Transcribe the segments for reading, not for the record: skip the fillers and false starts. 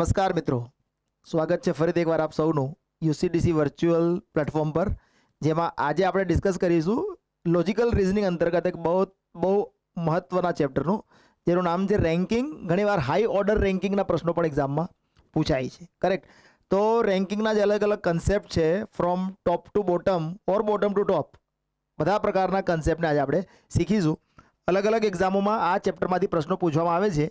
નમસ્કાર મિત્રો, સ્વાગત છે ફરીથી એકવાર આપ સૌનું યુસીડીસી વર્ચ્યુઅલ પ્લેટફોર્મ પર, જેમાં આજે આપણે ડિસ્કસ કરીશું લોજિકલ રીઝનિંગ અંતર્ગત એક બહુ મહત્વના ચેપ્ટરનું, જેનું નામ છે રેન્કિંગ. ઘણીવાર હાઈ ઓર્ડર રેન્કિંગના પ્રશ્નો પણ એક્ઝામમાં પૂછાય છે, કરેક્ટ? તો રેન્કિંગના જે અલગ અલગ કન્સેપ્ટ છે, from top two bottom or bottom two ટોપ, બધા પ્રકારના કન્સેપ્ટને આજે આપણે શીખીશું. અલગ અલગ એક્ઝામોમાં આ ચેપ્ટરમાંથી પ્રશ્નો પૂછવામાં આવે છે.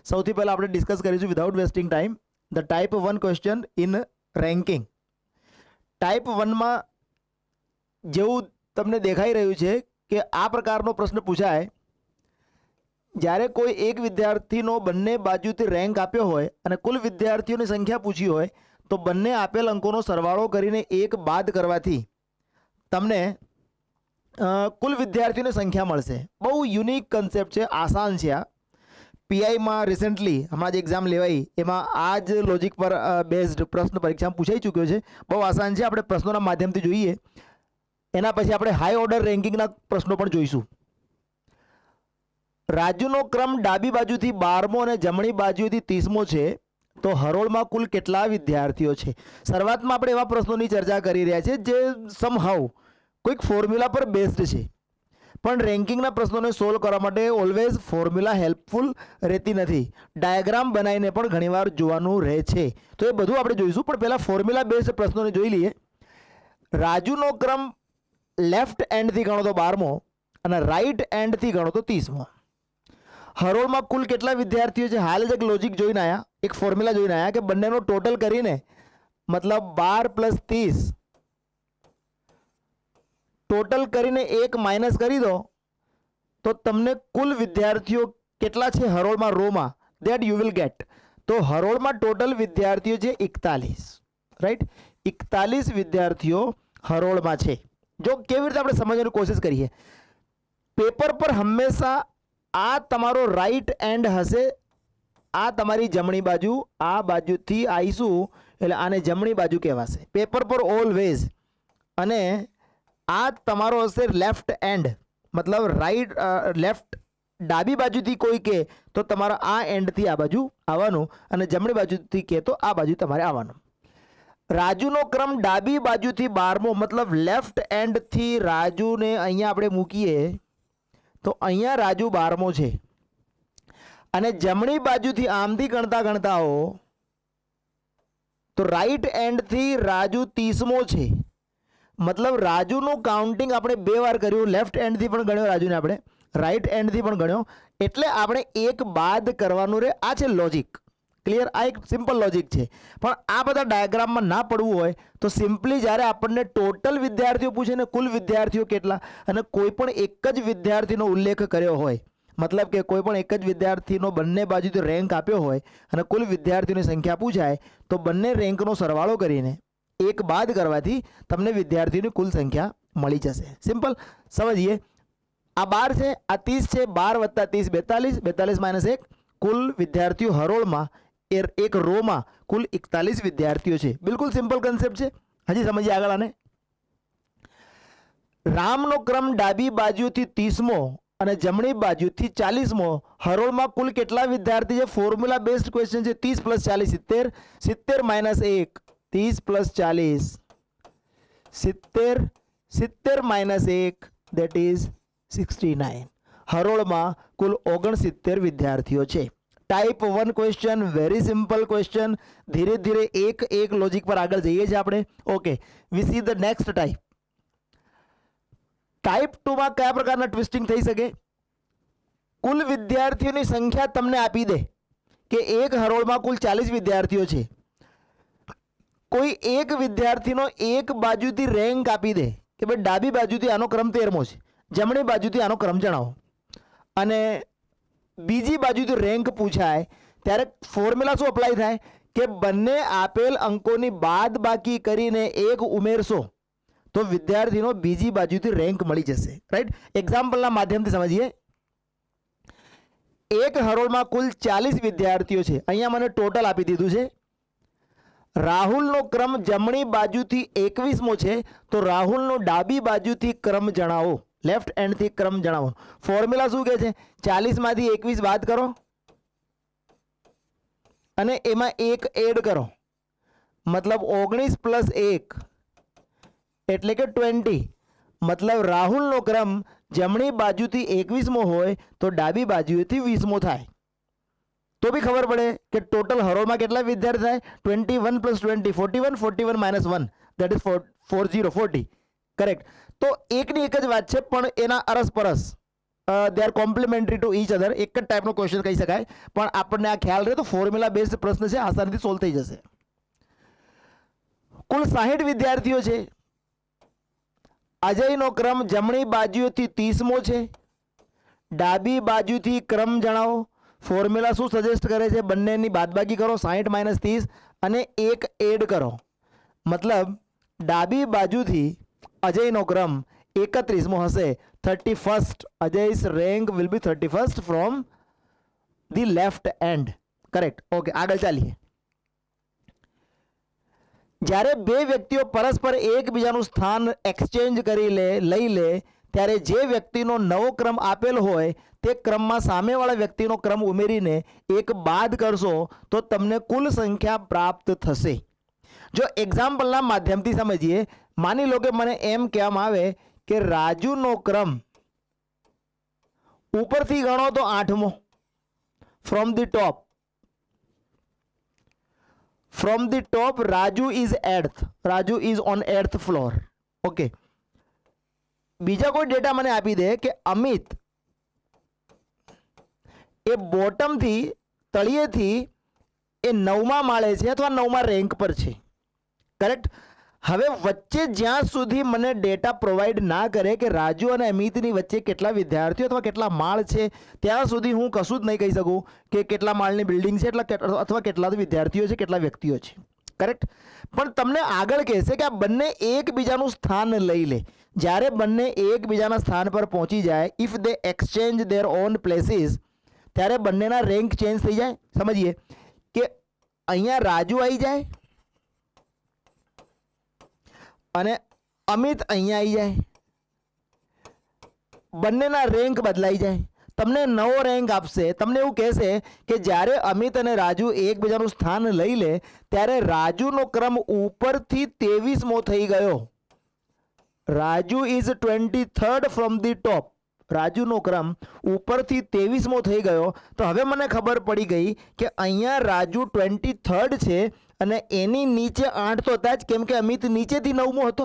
સૌથી પહેલાં આપણે ડિસ્કસ કરીશું without wasting time the type 1 question in ranking. Type 1માં જેવું તમને દેખાઈ રહ્યું છે કે આ પ્રકારનો પ્રશ્ન પૂછાય જ્યારે કોઈ એક વિદ્યાર્થીનો બંને બાજુથી રેન્ક આપ્યો હોય અને કુલ વિદ્યાર્થીઓની સંખ્યા પૂછી હોય તો બંને આપેલ અંકોનો સરવાળો કરીને એક બાદ કરવાથી તમને કુલ વિદ્યાર્થીઓની સંખ્યા મળશે. બહુ યુનિક કન્સેપ્ટ છે, આસાન છે. આ પીઆઈમાં રિસેન્ટલી હમણાં જે એક્ઝામ લેવાઈ એમાં આ જ લોજિક પર બેઝડ પ્રશ્ન પરીક્ષામાં પૂછાઈ ચૂક્યો છે. બહુ આસાન છે. આપણે પ્રશ્નોના માધ્યમથી જોઈએ. એના પછી આપણે હાઈ ઓર્ડર રેન્કિંગના પ્રશ્નો પણ જોઈશું. રાજુનો ક્રમ ડાબી બાજુથી 12મો અને જમણી બાજુથી 30મો છે, તો હરોળમાં કુલ કેટલા વિદ્યાર્થીઓ છે? શરૂઆતમાં આપણે એવા પ્રશ્નોની ચર્ચા કરી રહ્યા છીએ જે સમહાઉ કોઈક ફોર્મ્યુલા પર બેઝડ છે, પણ રેન્કિંગના પ્રશ્નોને સોલ્વ કરવા માટે ઓલવેઝ ફોર્મ્યુલા હેલ્પફુલ રહેતી નથી. ડાયાગ્રામ બનાવીને પણ ઘણીવાર જોવાનું રહે છે. તો એ બધું આપણે જોઈશું, પણ પહેલાં ફોર્મ્યુલા બેઝડ પ્રશ્નોને જોઈ લઈએ. રાજુનો ક્રમ લેફ્ટ એન્ડથી ગણો તો 12મો અને રાઈટ એન્ડથી ગણો તો 30મો. હરોળમાં કુલ કેટલા વિદ્યાર્થીઓ છે? હાલ જ એક લોજિક જોઈને આવ્યા, એક ફોર્મ્યુલા જોઈને આવ્યા કે બંનેનો ટોટલ કરીને મતલબ 12 + 30 ટોટલ કરીને 1 માઇનસ કરી દો તો તમને કુલ વિદ્યાર્થીઓ કેટલા છે હરોળમાં રોમાં, દેટ યુ વિલ ગેટ. તો હરોળમાં ટોટલ વિદ્યાર્થીઓ છે 41, રાઈટ? 41 વિદ્યાર્થીઓ હરોળમાં છે. જો કેવી રીતે આપણે સમજવાની કોશિશ કરીએ, પેપર પર હંમેશા આ તમારો રાઈટ એન્ડ હશે, આ તમારી જમણી બાજુ, આ બાજુથી આવીશું એટલે આને જમણી બાજુ કહેવાશે પેપર પર ઓલવેઝ. અને આ તમારો હશે લેફ્ટ એન્ડ, મતલબ રાઈટ લેફ્ટ ડાબી બાજુથી કોઈ કહે તો તમારા આ એન્ડથી આ બાજુ આવવાનું અને જમણી બાજુથી કહે તો આ બાજુ તમારે આવવાનું. રાજુનો ક્રમ ડાબી બાજુથી 12મો, મતલબ લેફ્ટ એન્ડથી રાજુને અહીંયા આપણે મૂકીએ તો અહીંયા રાજુ 12મો છે અને જમણી બાજુથી આમથી ગણતા ગણતા હો તો રાઈટ એન્ડથી રાજુ 30મો છે. મતલબ રાજુનું કાઉન્ટિંગ આપણે 2 વાર કર્યું, લેફ્ટ એન્ડથી પણ ગણ્યો રાજુને, આપણે રાઈટ એન્ડથી પણ ગણ્યો, એટલે આપણે એક બાદ કરવાનું રહે. આ છે લોજિક. ક્લિયર? આ એક સિમ્પલ લોજિક છે. પણ આ બધા ડાયાગ્રામમાં ના પડવું હોય તો સિમ્પલી જ્યારે આપણને ટોટલ વિદ્યાર્થીઓ પૂછે ને કુલ વિદ્યાર્થીઓ કેટલા, અને કોઈ પણ એક જ વિદ્યાર્થીનો ઉલ્લેખ કર્યો હોય, મતલબ કે કોઈ પણ એક જ વિદ્યાર્થીનો બંને બાજુથી રેન્ક આપ્યો હોય અને કુલ વિદ્યાર્થીઓની સંખ્યા પૂછાય તો બંને રેન્કનો સરવાળો કરીને એક બાદ કરવાથી તમને વિદ્યાર્થીઓની કુલ સંખ્યા મળી જશે. સિમ્પલ સમજીએ. આ 12 છે, આ 30 છે, 12 + 30 42, 42 - 1 કુલ વિદ્યાર્થીઓ હરોળમાં એક રોમાં કુલ 41 વિદ્યાર્થીઓ છે. બિલકુલ સિમ્પલ કન્સેપ્ટ છે. હજી સમજીએ આગળ આને. રામનો ક્રમ ડાબી બાજુથી 30મો અને જમણી બાજુથી 40મો, હરોળમાં કુલ કેટલા વિદ્યાર્થી છે? ફોર્મ્યુલા બેઝડ ક્વેશ્ચન છે. 30 + 40 70, 70 - 1 30 + 40 70, 70 - 1 દેટ ઇઝ 69. હરોળમાં કુલ 69 વિદ્યાર્થીઓ છે. Type 1 question, very simple question. ધીરે ધીરે એક લોજિક પર આગળ જઈએ છીએ આપણે. Okay, we see the next type. Type 2માં કયા પ્રકારના ટ્વિસ્ટિંગ થઈ શકે? કુલ વિદ્યાર્થીઓની સંખ્યા તમને આપી દે કે એક હરોળમાં કુલ 40 વિદ્યાર્થીઓ છે. કોઈ એક વિદ્યાર્થીનો એક બાજુથી રેન્ક આપી દે કે ભાઈ ડાબી બાજુથી આનો ક્રમ 13મો છે, જમણી બાજુથી આનો ક્રમ જણાવો, અને બીજી બાજુથી રેન્ક પૂછાય ત્યારે ફોર્મ્યુલા શું અપ્લાય થાય કે બંને આપેલ અંકોની બાદ બાકી કરીને એક ઉમેરશો તો વિદ્યાર્થીનો બીજી બાજુથી રેન્ક મળી જશે. રાઈટ? એક્ઝામ્પલના માધ્યમથી સમજીએ. એક હરોળમાં કુલ 40 વિદ્યાર્થીઓ છે. અહીંયા મને ટોટલ આપી દીધું છે. રાહુલનો ક્રમ જમણી બાજુથી 21મો છે, તો રાહુલનો ડાબી બાજુથી ક્રમ જણાવો, લેફ્ટ એન્ડથી ક્રમ જણાવો. ફોર્મ્યુલા શું કહે છે? 40 માંથી 21 બાદ કરો અને એમાં 1 એડ કરો, મતલબ 19 પ્લસ 1 એટલે કે 20. મતલબ રાહુલનો ક્રમ જમણી બાજુથી 21મો હોય તો ડાબી બાજુએથી 20મો થાય. તો બી ખબર પડે કે ટોટલ હરોળમાં કેટલા વિદ્યાર્થી થાય. 21 plus 20 41, 41 minus 1 that is 40 40. Correct. તો એકની એક જ વાત છે પણ એના અરસપરસ they are complimentary to each other. એક જ ટાઈપનો ક્વેશ્ચન કહી શકાય, પણ આપણને આ ખ્યાલ રહે તો ફોર્મ્યુલા બેઝડ પ્રશ્ન છે, આસાનીથી સોલ્વ થઈ જશે. કુલ 60 વિદ્યાર્થીઓ છે. અજયનો ક્રમ જમણી બાજુથી 30મો છે. ડાબી બાજુથી ક્રમ જણાવો. ફોર્મ્યુલા શું સજેસ્ટ કરે છે? બંનેની બાદબાકી કરો, 60 માઇનસ 30 અને 1 એડ કરો. મતલબ ડાબી બાજુથી અજયનો ક્રમ 31મો હશે. 31st. અજય's rank will be 31st from the left end. Correct. Okay, આગળ ચાલીએ. જ્યારે બે વ્યક્તિઓ પરસ્પર એકબીજાનું સ્થાન એક્સચેન્જ કરી લઈ લે ત્યારે જે વ્યક્તિનો નવો ક્રમ આપેલ હોય તે ક્રમમાં સામેવાળા વ્યક્તિનો ક્રમ ઉમેરીને 1 બાદ કરશો તો તમને કુલ સંખ્યા પ્રાપ્ત થશે. જો એક્ઝામ્પલના માધ્યમથી સમજીએ, માની લો કે મને એમ કહેવામાં આવે કે રાજુનો ક્રમ ઉપરથી ગણો તો 8મો from the top. From the top, Raju is 8th. Raju is on 8th floor. Okay. બીજા કોઈ ડેટા મને આપી દે કે અમિત એ બોટમથી તળિયેથી એ 9મા માળે છે અથવા 9મા રેન્ક પર છે. કરેક્ટ. હવે વચ્ચે જ્યાં સુધી મને ડેટા પ્રોવાઈડ ના કરે કે રાજુ અને અમિતની વચ્ચે કેટલા વિદ્યાર્થીઓ અથવા કેટલા માળ છે, ત્યાં સુધી હું કશું જ નહીં કહી શકું કે કેટલા માળની બિલ્ડિંગ છે અથવા કેટલા વિદ્યાર્થીઓ છે, કેટલા વ્યક્તિઓ છે. કરેક્ટ. પણ તમને આગળ કહેશે કે આ બંને એકબીજાનું સ્થાન લઈ લે. જ્યારે બંને એકબીજાના સ્થાન પર પહોંચી જાય, if they exchange there on places, ત્યારે બંનેના રેન્ક ચેન્જ થઈ જાય. સમજીએ કે અહીંયા રાજુ આવી જાય અને અમિત અહીંયા આવી જાય, બંનેના રેન્ક બદલાઈ જાય. તમને નવો રેન્ક આપશે. તમને એવું કહેશે કે જ્યારે અમિત અને રાજુ એકબીજાનું સ્થાન લઈ લે ત્યારે રાજુનો ક્રમ ઉપરથી 23મો થઈ ગયો. Raju is 23rd from the top. રાજુનો ક્રમ ઉપરથી 23મો થઈ ગયો. તો હવે મને ખબર પડી ગઈ કે અહીંયા રાજુ 23rd છે અને એની નીચે 8 તો હતા જ, કેમ કે અમિત નીચેથી 9મો હતો.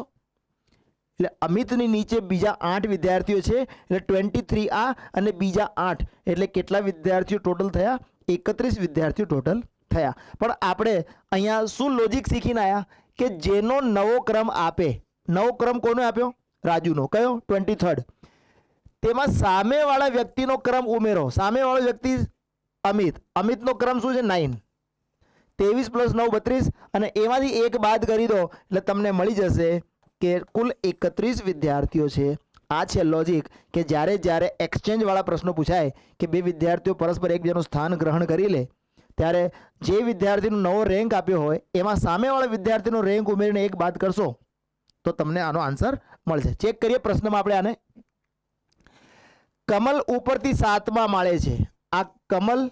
એટલે અમિતની નીચે બીજા 8 વિદ્યાર્થીઓ છે, એટલે 23 આ અને બીજા 8 એટલે કેટલા વિદ્યાર્થીઓ ટોટલ થયા? 31 વિદ્યાર્થીઓ ટોટલ થયા. પણ આપણે અહીંયા શું લોજિક શીખીને આવ્યા કે જેનો નવો ક્રમ આપે, નવો ક્રમ કોને આપ્યો? રાજુનો. કયો? 23rd. તેમાં સામેવાળા વ્યક્તિનો ક્રમ ઉમેરો. સામેવાળો વ્યક્તિ અમિત. અમિતનો ક્રમ શું છે? 9. 23 પ્લસ 9 32 અને એમાંથી 1 બાદ કરી દો એટલે તમને મળી જશે કે કુલ 31 વિદ્યાર્થીઓ છે. આ છે લોજિક કે જ્યારે એક્સચેન્જવાળા પ્રશ્નો પૂછાય કે બે વિદ્યાર્થીઓ પરસ્પર એકબીજાનું સ્થાન ગ્રહણ કરી લે ત્યારે જે વિદ્યાર્થીનો નવો રેન્ક આપ્યો હોય એમાં સામેવાળા વિદ્યાર્થીનો રેન્ક ઉમેરીને 1 બાદ કરશો તો તમને આનો આન્સર મળશે. ચેક કરીએ પ્રશ્નમાં આપણે આને. કમલ ઉપરથી 7મા માળે છે. આ કમલ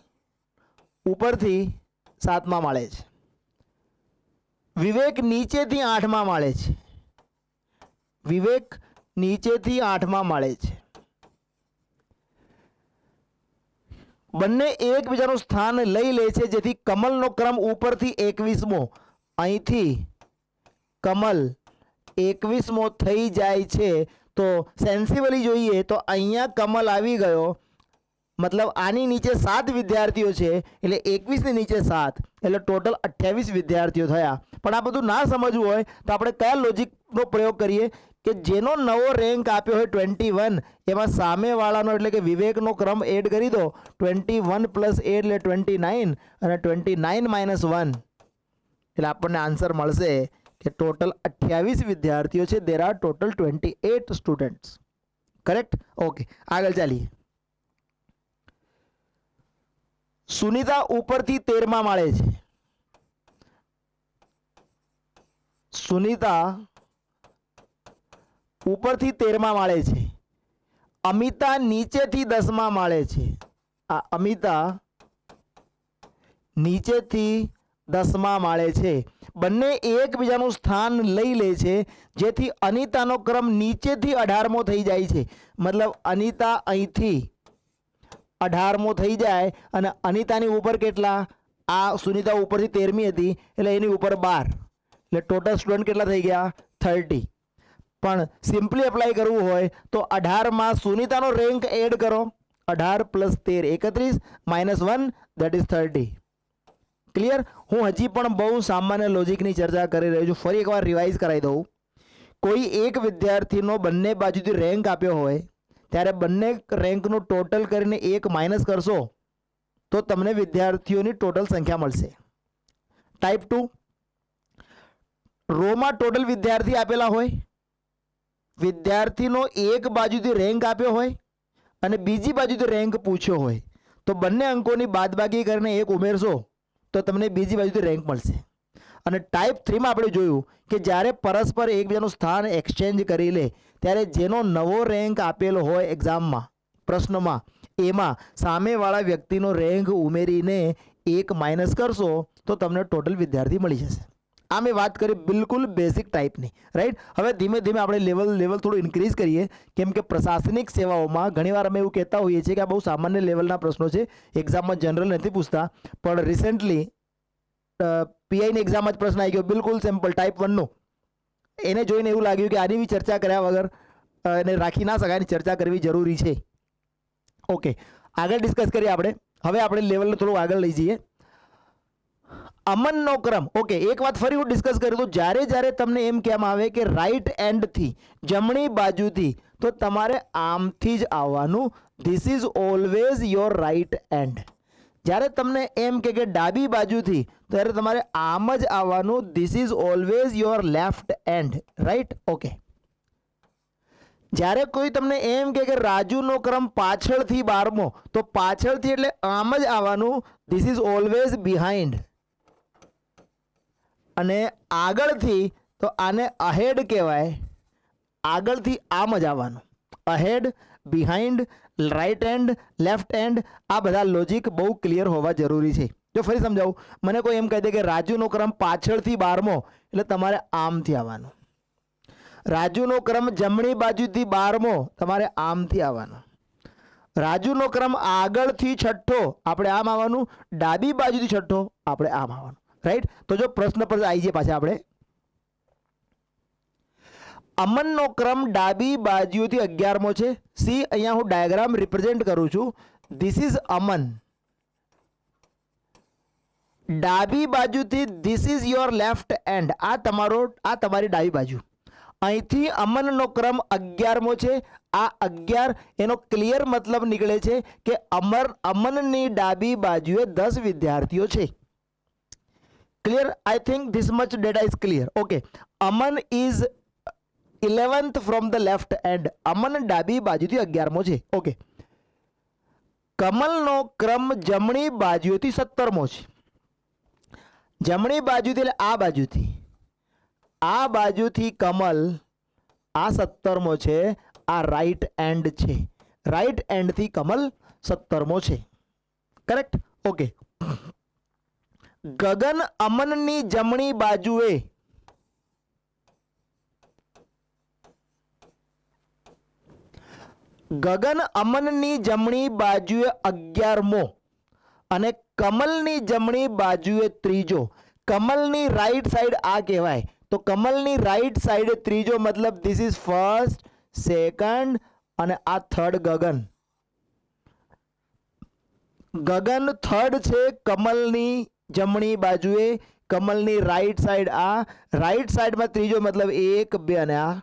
ઉપરથી 7મા માળે છે. વિવેક નીચેથી 8મા માળે છે. વિવેક નીચેથી 8મા માળે છે. બંને એકબીજાનું સ્થાન લઈ લે છે જેથી કમલનો ક્રમ ઉપરથી 21મો, અહીંથી કમલ 21મો થઈ જાય છે. તો સેન્સિબલી જોઈએ તો અહીંયા કમલ આવી ગયો, મતલબ આની નીચે 7 વિદ્યાર્થીઓ છે એટલે 21ની નીચે 7 એટલે ટોટલ 28 વિદ્યાર્થીઓ થયા. પણ આ બધું ના સમજવું હોય તો આપણે કયા લોજિકનો પ્રયોગ કરીએ કે જેનો નવો રેન્ક આપ્યો હોય 21 એમાં સામેવાળાનો એટલે કે વિવેકનો ક્રમ એડ કરી દો. 21 પ્લસ 8 એટલે 29 અને 29 માઇનસ 1 એટલે આપણને આન્સર મળશે કે ટોટલ 28 વિદ્યાર્થીઓ છે. There are total 28 students. Correct. Okay, આગળ ચાલીએ. સુનિતા ઉપરથી 13મા માળે છે. સુનિતા ઉપરથી 13મા માળે છે. અમિતા નીચેથી 10મા માળે છે. આ અમિતા નીચેથી 10મા માળે છે. બંને એકબીજાનું સ્થાન લઈ લે છે, જેથી અનિતાનો ક્રમ નીચેથી 18મો થઈ જાય છે. મતલબ અનિતા અહીંથી 18મો થઈ જાય અને અનિતાની ઉપર કેટલા? આ સુનિતા ઉપરથી 13મી હતી એટલે એની ઉપર 12, એટલે ટોટલ સ્ટુડન્ટ કેટલા થઈ ગયા? 30. પણ સિમ્પલી એપ્લાય કરવું હોય તો 18માં સુનિતાનો રેન્ક એડ કરો. 18 + 13 31 -1 દેટ ઇઝ 30. ક્લિયર? હું હજી પણ બહુ સામાન્ય લોજિકની ચર્ચા કરી રહ્યો છું. ફરી એકવાર રિવાઇઝ કરાવી દઉં. કોઈ એક વિદ્યાર્થીનો બંને બાજુથી રેન્ક આપ્યો હોય ત્યારે બંને રેન્કનું ટોટલ કરીને 1 માઇનસ કરશો તો તમને વિદ્યાર્થીઓની ટોટલ સંખ્યા મળશે. ટાઈપ 2, રોમાં ટોટલ વિદ્યાર્થી આપેલા હોય, વિદ્યાર્થીનો એક બાજુથી રેન્ક આપ્યો હોય અને બીજી બાજુથી રેન્ક પૂછ્યો હોય, તો બંને અંકોની બાદબાકી કરીને 1 ઉમેરશો તો તમને બીજી બાજુથી રેન્ક મળશે. અને ટાઈપ 3માં આપણે જોયું કે જ્યારે પરસ્પર એકબીજાનું સ્થાન એક્સચેન્જ કરી લે ત્યારે જેનો નવો રેન્ક આપેલો હોય એક્ઝામમાં, પ્રશ્નમાં, એમાં સામેવાળા વ્યક્તિનો રેન્ક ઉમેરીને 1 માઇનસ કરશો તો તમને ટોટલ વિદ્યાર્થી મળી જશે. આ મેં વાત કરી બિલકુલ બેઝિક ટાઈપની, રાઈટ? હવે ધીમે ધીમે આપણે લેવલ થોડું ઇન્ક્રીઝ કરીએ, કેમ કે પ્રશાસનિક સેવાઓમાં ઘણીવાર અમે એવું કહેતા હોઈએ છીએ કે આ બહુ સામાન્ય લેવલના પ્રશ્નો છે, એક્ઝામમાં જનરલ નથી પૂછતા. પણ રિસેન્ટલી પીઆઈની એક્ઝામમાં જ પ્રશ્ન આવી ગયો, બિલકુલ સિમ્પલ, ટાઈપ 1નું. એને જોઈને એવું લાગ્યું કે આની બી ચર્ચા કર્યા વગર એને રાખી ના શકાય, એની ચર્ચા કરવી જરૂરી છે. ઓકે, આગળ ડિસ્કસ કરીએ આપણે. હવે આપણે લેવલને થોડું આગળ લઈ જઈએ. અમનનો ક્રમ. ઓકે, એક વાત ફરી હું ડિસ્કસ કરું તો જ્યારે તમને એમ કહેવામાં આવે કે રાઈટ એન્ડથી, જમણી બાજુથી, તો તમારે આમથી જ આવવાનું. This is always your right and. જ્યારે તમને એમ કે ડાબી બાજુથી, ત્યારે તમારે આમ જ આવવાનું. This is always your left and, right? Okay. જ્યારે કોઈ તમને એમ કે રાજુનો ક્રમ પાછળથી 12મો, તો પાછળથી એટલે આમ જ આવવાનું. This is always behind. અને આગળથી તો આને અહેડ કહેવાય. આગળથી આમ જ આવવાનું. Ahead, behind, right and, left and, આ બધા લોજિક બહુ ક્લિયર હોવા જરૂરી છે. જો ફરી સમજાવું, મને કોઈ એમ કહી દે કે રાજુનો ક્રમ પાછળથી 12મો, એટલે તમારે આમથી આવવાનું. રાજુનો ક્રમ જમણી બાજુથી 12મો, તમારે આમથી આવવાનું. રાજુનો ક્રમ આગળથી 6થો, આપણે આમ આવવાનું. ડાબી બાજુથી 6થો, આપણે આમ આવવાનું. રાઈટ? તો જો પ્રશ્ન પર આવી જઈએ પાછા આપણે. અમનનો ક્રમ ડાબી બાજુથી 11મો છે. સી, અહીંયા હું ડાયાગ્રામ રિપ્રેઝેન્ટ કરું છું. ધીસ ઇઝ અમન. ડાબી બાજુથી this is your left and. આ તમારી ડાબી બાજુ. અહીંથી અમનનો ક્રમ 11મો છે. આ 11, એનો ક્લિયર મતલબ નીકળે છે કે અમનની ડાબી બાજુએ 10 વિદ્યાર્થીઓ છે. Clear? I think this much data is clear. Okay, Aman is 11th from the left end. Aman ડાબી બાજુથી 11મો છે. ઓકે. કમલનો ક્રમ જમણી બાજુથી 17મો છે. જમણી બાજુથી એટલે આ બાજુથી. આ બાજુથી કમલ આ 17મો છે. આ રાઈટ એન્ડ છે. રાઈટ એન્ડથી કમલ 17મો છે. કરેક્ટ? ઓકે. ગગન અમનની જમણી બાજુએ, ગગન અમનની જમણી બાજુએ 11મો અને કમલની જમણી બાજુએ 3જો. કમલની રાઈટ સાઈડ આ કહેવાય. તો કમલની રાઈટ સાઈડે 3જો, મતલબ ધીસ ઇઝ ફર્સ્ટ, સેકન્ડ અને આ થર્ડ ગગન. ગગન થર્ડ છે કમલની જમણી બાજુએ. કમલની રાઈટ સાઈડ આ. રાઈટ સાઈડમાં 3જો, મતલબ 1, 2 અને આ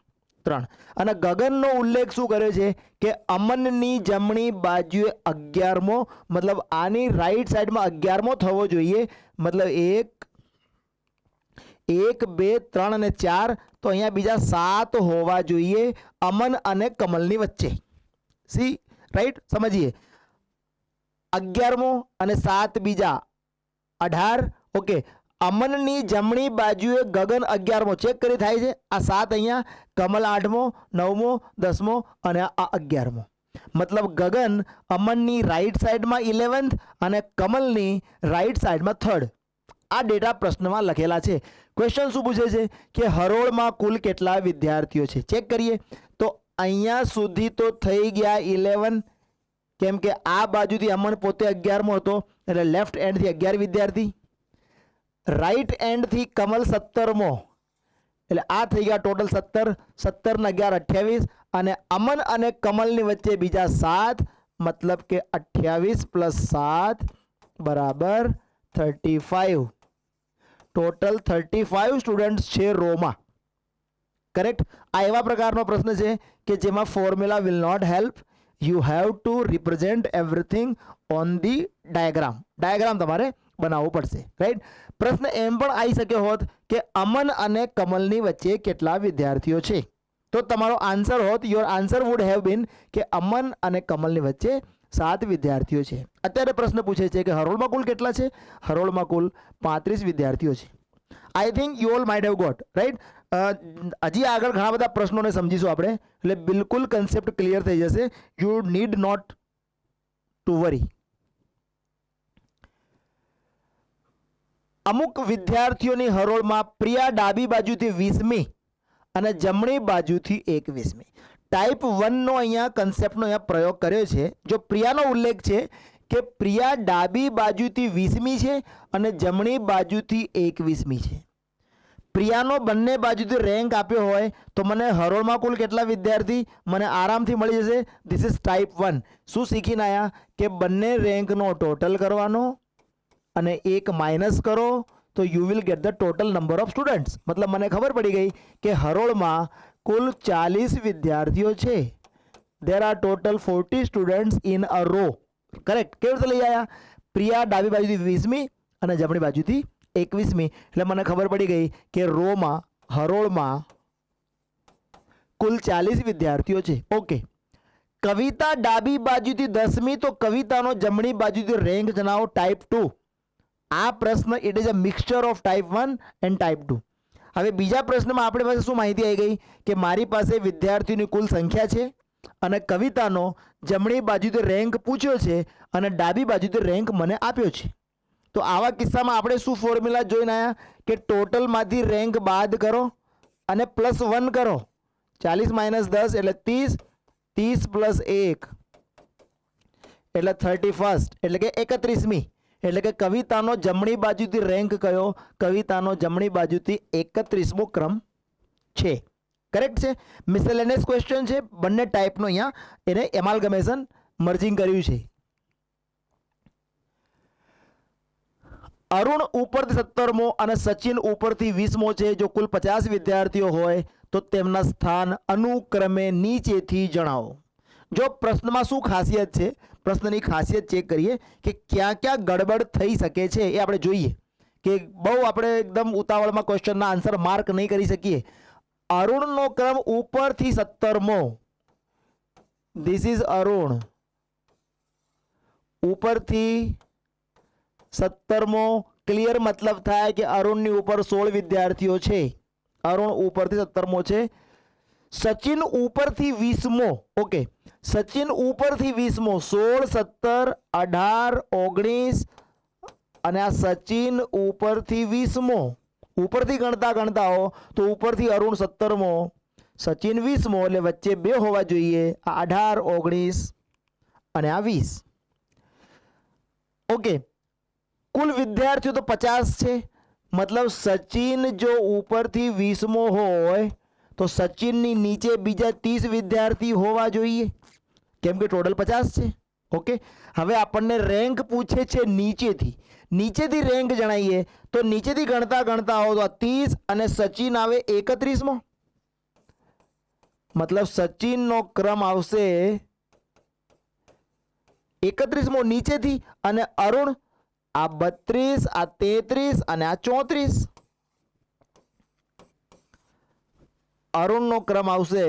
3. અને ગગનનો ઉલ્લેખ શું કરે છે કે અમનની જમણી બાજુએ 11મો, મતલબ આની રાઈટ સાઈડમાં 11મો થવો જોઈએ. મતલબ 1, 2, 3 અને 4. તો અહીંયા બીજા 7 હોવા જોઈએ અમન અને કમલની વચ્ચે. C, right? સમજીએ. 11મો અને 7 બીજા 18. ઓકે. અમનની જમણી બાજુએ ગગન 11મો, ચેક કરી થાય છે. આ 7 અહીંયા, કમલ 8મો, 9મો, 10મો અને આ 11મો. मतलब गगन अमननी राइट साइडમાં 11th અને કમલની રાइट સાइडમાં 3rd. આ ડેટા પ્રશ્નમાં લખેલા છે. ક્વેશ્ચન શું પૂછે છે કે હરોળમાં કુલ કેટલા વિદ્યાર્થીઓ છે. ચેક કરીએ તો અહીંયા સુધી તો થઈ ગયા 11, કેમ કે આ બાજુથી અમન પોતે 11મો હતો એટલે લેફ્ટ એન્ડથી 11 વિદ્યાર્થી, રાઈટ એન્ડથી કમલ 17મો એટલે આ થઈ ગયા ટોટલ 17, 17 ને 11 28 અને અમન અને કમલની વચ્ચે બીજા 7, મતલબ કે 28 + 7 બરાબર 35. ટોટલ 35 સ્ટુડન્ટ્સ છે રોમાં. કરેક્ટ. આ એવા પ્રકારનો પ્રશ્ન છે કે જેમાં formula will not help. You have to represent everything on the diagram. Diagram તમારે બનાવવું પડશે. રાઈટ. પ્રશ્ન એમ પણ આવી શકે હોત કે અમન અને કમલની વચ્ચે કેટલા વિદ્યાર્થીઓ છે, તો તમારો આન્સર હોત, your answer would have been કે અમન અને કમલની વચ્ચે 7 વિદ્યાર્થીઓ છે. અત્યારે પ્રશ્ન પૂછે છે કે હરોળમાં કુલ કેટલા છે. હરોળમાં કુલ 35 વિદ્યાર્થીઓ છે. I think you all might have got. Right. હજી આગળ ઘણા બધા પ્રશ્નોને સમજીશું આપણે, એટલે બિલકુલ કન્સેપ્ટ ક્લિયર થઈ જશે. You need not to worry. અમુક વિદ્યાર્થીઓની હરોળમાં પ્રિયા ડાબી બાજુથી 20મી અને જમણી બાજુથી 21મી. ટાઈપ 1નો અહીંયા કન્સેપ્ટનો અહીંયા પ્રયોગ કર્યો છે. જો પ્રિયાનો ઉલ્લેખ છે કે પ્રિયા ડાબી બાજુથી 20મી છે અને જમણી બાજુથી 21મી છે. પ્રિયાનો બંને બાજુથી રેન્ક આપ્યો હોય તો મને હરોળમાં કુલ કેટલા વિદ્યાર્થી મને આરામથી મળી જશે. This is type 1. શું શીખીને આવ્યા કે બંને રેન્કનો ટોટલ કરવાનો અને 1 માઇનસ કરો તો you will get the total number of students. મતલબ મને ખબર પડી ગઈ કે હરોળમાં કુલ 40 વિદ્યાર્થીઓ છે. There are total 40 students in a row. Correct. કેવી રીતે લઈ આવ્યા? પ્રિયા ડાબી બાજુથી 20મી અને જમણી બાજુથી 21મી, એટલે મને ખબર પડી ગઈ કે રોમાં હરોળમાં કુલ 40 વિદ્યાર્થીઓ છે. ઓકે. કવિતા ડાબી બાજુથી 10મી, તો કવિતાનો જમણી બાજુથી રેન્ક જણાવો. ટાઈપ 2. આ પ્રશ્ન it is a mixture of type 1 and type 2. હવે બીજા પ્રશ્નમાં આપણી પાસે શું માહિતી આવી ગઈ કે મારી પાસે વિદ્યાર્થીઓની કુલ સંખ્યા છે અને કવિતાનો જમણી બાજુથી રેન્ક પૂછ્યો છે અને ડાબી બાજુથી રેન્ક મને આપ્યો છે. તો આવા કિસ્સામાં આપણે શું ફોર્મ્યુલા જોઈને આવ્યા કે ટોટલમાંથી રેન્ક બાદ કરો અને +1 કરો. 40 - 10 એટલે 30, 30 + 1 એટલે 31st એટલે કે 31મી. એટલે કે કવિતાનો જમણી બાજુથી રેન્ક કયો? કવિતાનો જમણી બાજુથી 31મો ક્રમ છે. કરેક્ટ છે. મિસેલેનિયસ ક્વેશ્ચન છે. બંને ટાઈપનો અહીંયા એને એમાલ્ગમેશન મર્જિંગ કર્યું છે. અરુણ ઉપરથી 17મો અને સચિન ઉપરથી 20મો છે. જો કુલ 50 વિદ્યાર્થીઓ હોય તો તેમના સ્થાન અનુક્રમે નીચેથી જણાવો. જો પ્રશ્નમાં શું ખાસિયત છે, પ્રશ્નની ખાસિયત ચેક કરીએ કે ક્યાં ક્યાં ગડબડ થઈ શકે છે એ આપણે જોઈએ કે બહુ આપણે એકદમ ઉતાવળમાં ક્વેશ્ચનના આન્સર માર્ક નહીં કરી શકીએ. અરુણનો ક્રમ ઉપરથી 17મો. This is Arun. ઉપરથી 17મો. ક્લિયર મતલબ થાય કે અરુણની ઉપર 16 વિદ્યાર્થીઓ છે. અરુણ ઉપરથી 17મો છે. સચિન ઉપરથી 20મો. ઓકે. સચિન ઉપરથી 20મો. 16, 17, 18, 19 અને આ સચિન ઉપરથી 20મો. ઉપરથી ગણતા ગણતા હો તો ઉપરથી અરુણ 17મો, સચિન 20મો, એટલે વચ્ચે 2 હોવા જોઈએ. આ 18, 19 અને આ 20. ઓકે. કુલ વિદ્યાર્થીઓ તો 50 છે. મતલબ સચિન જો ઉપરથી 20મો હોય તો સચિનની નીચે બીજા 30 વિદ્યાર્થી હોવા જોઈએ, કેમ કે ટોટલ 50 છે. ઓકે. હવે આપણને રેન્ક પૂછે છે નીચેથી. નીચેથી રેન્ક જણાવીએ તો નીચેથી ગણતા ગણતા હો તો આ 30 અને સચિન આવે 31મો. મતલબ સચિનનો ક્રમ આવશે 31મો નીચેથી અને અરુણ આ 32, આ 33 અને આ 34. અરુણનો ક્રમ આવશે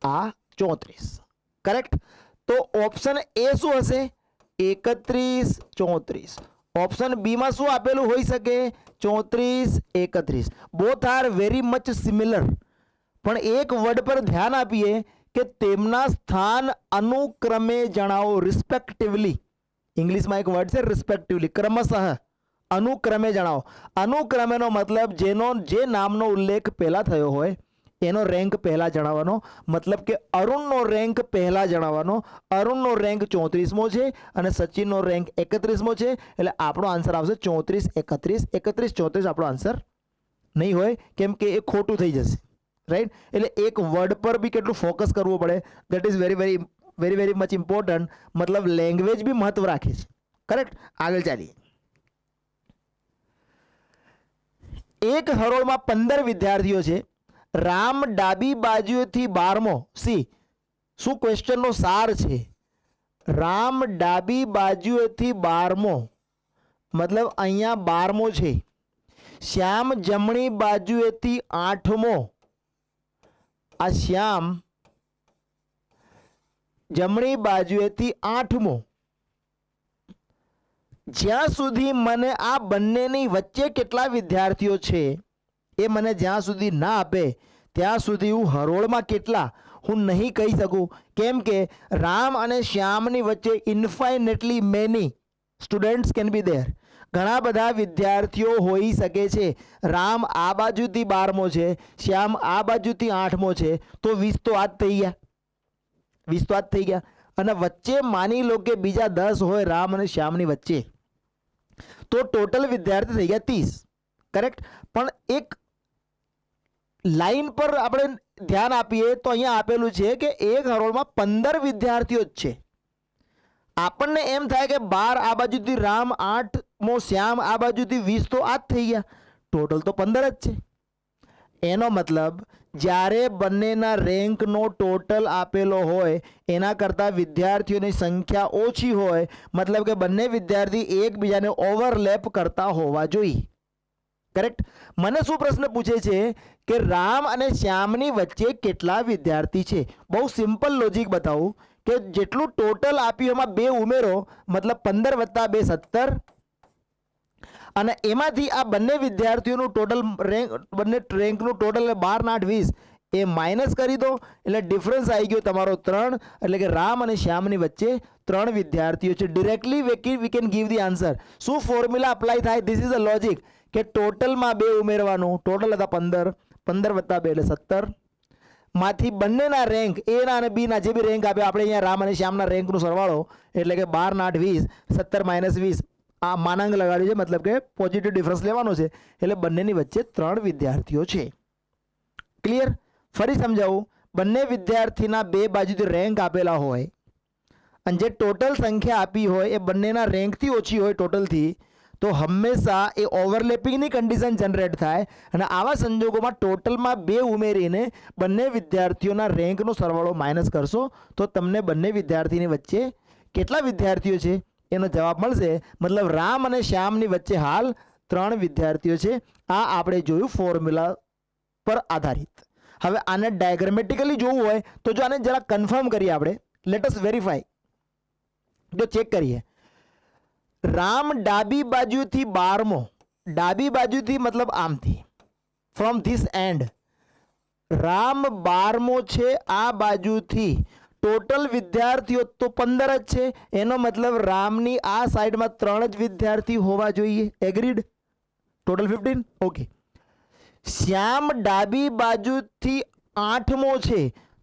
આ 34. કરેક્ટ. તો ઓપ્શન એ શું હશે? 31, 34. ઓપ્શન બી માં શું આપેલું હોઈ શકે? 34, 31. Both are very much similar. પણ એક વર્ડ પર ધ્યાન આપીએ કે તેમના સ્થાન અનુક્રમે જણાવો, રિસ્પેક્ટિવલી. ઇંગ્લિશમાં એક વર્ડ છે રિસ્પેક્ટિવલી, ક્રમશઃ, અનુક્રમે જણાવો. અનુક્રમેનો મતલબ જે નામનો ઉલ્લેખ પહેલા થયો હોય એનો રેન્ક પહેલા જણાવવાનો. મતલબ કે અરુણનો રેન્ક પહેલા જણાવવાનો. અરુણનો રેન્ક 34મો છે અને સચિનનો રેન્ક 31મો છે, એટલે આપણો આન્સર આવશે 34 31. 31 34 આપણો આન્સર નહીં હોય, કેમ કે એ ખોટું થઈ જશે, રાઈટ. એટલે એક વર્ડ પર બી કેટલું ફોકસ કરવું પડે, that is very very very very much important. મતલબ લેંગ્વેજ બી મહત્વ રાખે છે, કરેક્ટ. આગળ ચાલીએ. એક હરોળમાં 15 વિદ્યાર્થીઓ છે. રામ ડાબી બાજુએથી 12મો. સી શું ક્વેશ્ચનનો સાર છે? રામ ડાબી બાજુએથી 12મો, મતલબ અહીંયા 12મો છે. શ્યામ જમણી બાજુએથી 8મો. આ શ્યામ જમણી બાજુએથી 8મો. જ્યાં સુધી મને આ બંનેની વચ્ચે કેટલા વિદ્યાર્થીઓ છે એ મને જ્યાં સુધી ના આપે ત્યાં સુધી હું હરોળમાં કેટલા હું નહીં કહી શકું, કેમ કે રામ અને શ્યામની વચ્ચે ઇન્ફાઇનેટલી મેની સ્ટુડન્ટ્સ કેન બી દેર. ઘણા બધા વિદ્યાર્થીઓ હોઈ શકે છે. રામ આ બાજુથી 12મો છે, શ્યામ આ બાજુથી 8મો છે, તો 20 તો આ જ થઈ ગયા, 20 તો આ જ થઈ ગયા. અને વચ્ચે માની લો કે બીજા 10 હોય રામ અને શ્યામની વચ્ચે, તો ટોટલ વિદ્યાર્થી થઈ ગયા 30, કરેક્ટ. પણ એક લાઈન પર આપણે ધ્યાન આપીએ તો અહીંયા આપેલું છે કે એક હરોળમાં 15 વિદ્યાર્થીઓ જ છે. આપણને એમ થાય કે 12 આ બાજુથી રામ, 8મો શ્યામ, આ બાજુથી 20, તો આ જ થઈ ગયા, ટોટલ તો 15 જ છે. એનો મતલબ જ્યારે બંનેના રેન્કનો ટોટલ આપેલો હોય એના કરતાં વિદ્યાર્થીઓની સંખ્યા ઓછી હોય, મતલબ કે બંને વિદ્યાર્થી એકબીજાને ઓવરલેપ કરતા હોવા જોઈએ, કરેક્ટ. મને શું પ્રશ્ન પૂછે છે કે રામ અને શ્યામની વચ્ચે કેટલા વિદ્યાર્થી છે? બહુ સિમ્પલ લોજિક બતાવું કે જેટલું ટોટલ આપ્યું એમાં 2 ઉમેરો, મતલબ 15 + 2 17, અને એમાંથી આ બંને વિદ્યાર્થીઓનું ટોટલ રેન્ક, બંને રેન્કનું ટોટલ 12 8 20, એ માઇનસ કરી દો એટલે ડિફરન્સ આવી ગયો તમારો 3. એટલે કે રામ અને શ્યામની વચ્ચે 3 વિદ્યાર્થીઓ છે. Directly we can give the answer. શું ફોર્મ્યુલા અપ્લાય થાય? ધીસ ઇઝ અ લોજિક કે ટોટલમાં 2 ઉમેરવાનું, ટોટલ હતા 15, 15 + 2 એટલે 17, માંથી બંનેના રેન્ક એના અને બીના જે બી રેન્ક આપ્યા, આપણે અહીંયા રામ અને શ્યામના રેન્કનો સરવાળો, એટલે કે 12 8 20, 17 - 20, આ માનાંક લગાડ્યું છે, મતલબ કે પોઝિટિવ ડિફરન્સ લેવાનો છે. એટલે બંનેની વચ્ચે 3 વિદ્યાર્થીઓ છે. ક્લિયર? ફરી સમજાવું. બંને વિદ્યાર્થીના 2 બાજુથી રેન્ક આપેલા હોય અને જે ટોટલ સંખ્યા આપી હોય એ બંનેના રેન્કથી ઓછી હોય ટોટલથી, તો હંમેશા એ ઓવરલેપિંગની કન્ડિશન જનરેટ થાય. અને આવા સંજોગોમાં ટોટલમાં 2 ઉમેરીને બંને વિદ્યાર્થીઓના રેન્કનો સરવાળો માઇનસ કરશો તો તમને બંને વિદ્યાર્થીની વચ્ચે કેટલા વિદ્યાર્થીઓ છે એનો જવાબ મળશે. મતલબ રામ અને શ્યામની વચ્ચે હાલ 3 વિદ્યાર્થીઓ છે. આ આપણે જોયું ફોર્મ્યુલા પર આધારિત. હવે આને ડાયાગ્રામેટિકલી જોવું હોય તો જો આને જરા કન્ફર્મ કરીએ આપણે, લેટ અસ વેરીફાઈ. જો ચેક કરીએ, રામ ડાબી બાજુથી 12મો, ડાબી બાજુથી મતલબ આમથી, ફ્રોમ ધીસ એન્ડ રામ 12મો છે આ બાજુથી. ટોટલ વિદ્યાર્થીઓ તો 15 જ છે, એનો મતલબ રામની આ સાઈડમાં 3 જ વિદ્યાર્થી હોવા જોઈએ. એગ્રીડ? ટોટલ 15. ઓકે. શ્યામ ડાબી બાજુથી 8મો છે,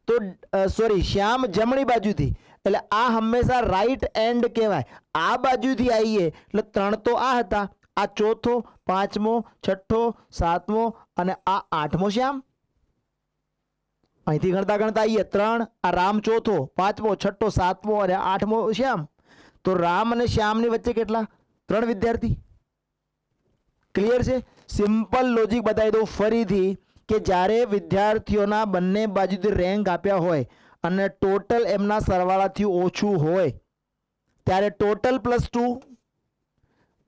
તો સોરી શ્યામ જમણી બાજુથી, એટલે આ હંમેશા રાઈટ એન્ડ કહેવાય. આ બાજુથી આવીએ એટલે 3 તો આ હતા, આ ચોથો, 5મો, 6થો, 7મો અને આ 8મો શ્યામ. અહીંથી ગણતા ગણતા આવીએ 3, આ રામ ચોથો, 5મો, 6થો, 7મો અને 8મો શ્યામ. તો રામ અને શ્યામની વચ્ચે કેટલા? 3 વિદ્યાર્થી. ક્લિયર છે? સિમ્પલ લોજિક બતાવી દઉં ફરીથી કે જ્યારે વિદ્યાર્થીઓના બંને બાજુથી રેન્ક આપ્યા હોય અને ટોટલ એમના સરવાળાથી ઓછું હોય ત્યારે ટોટલ +2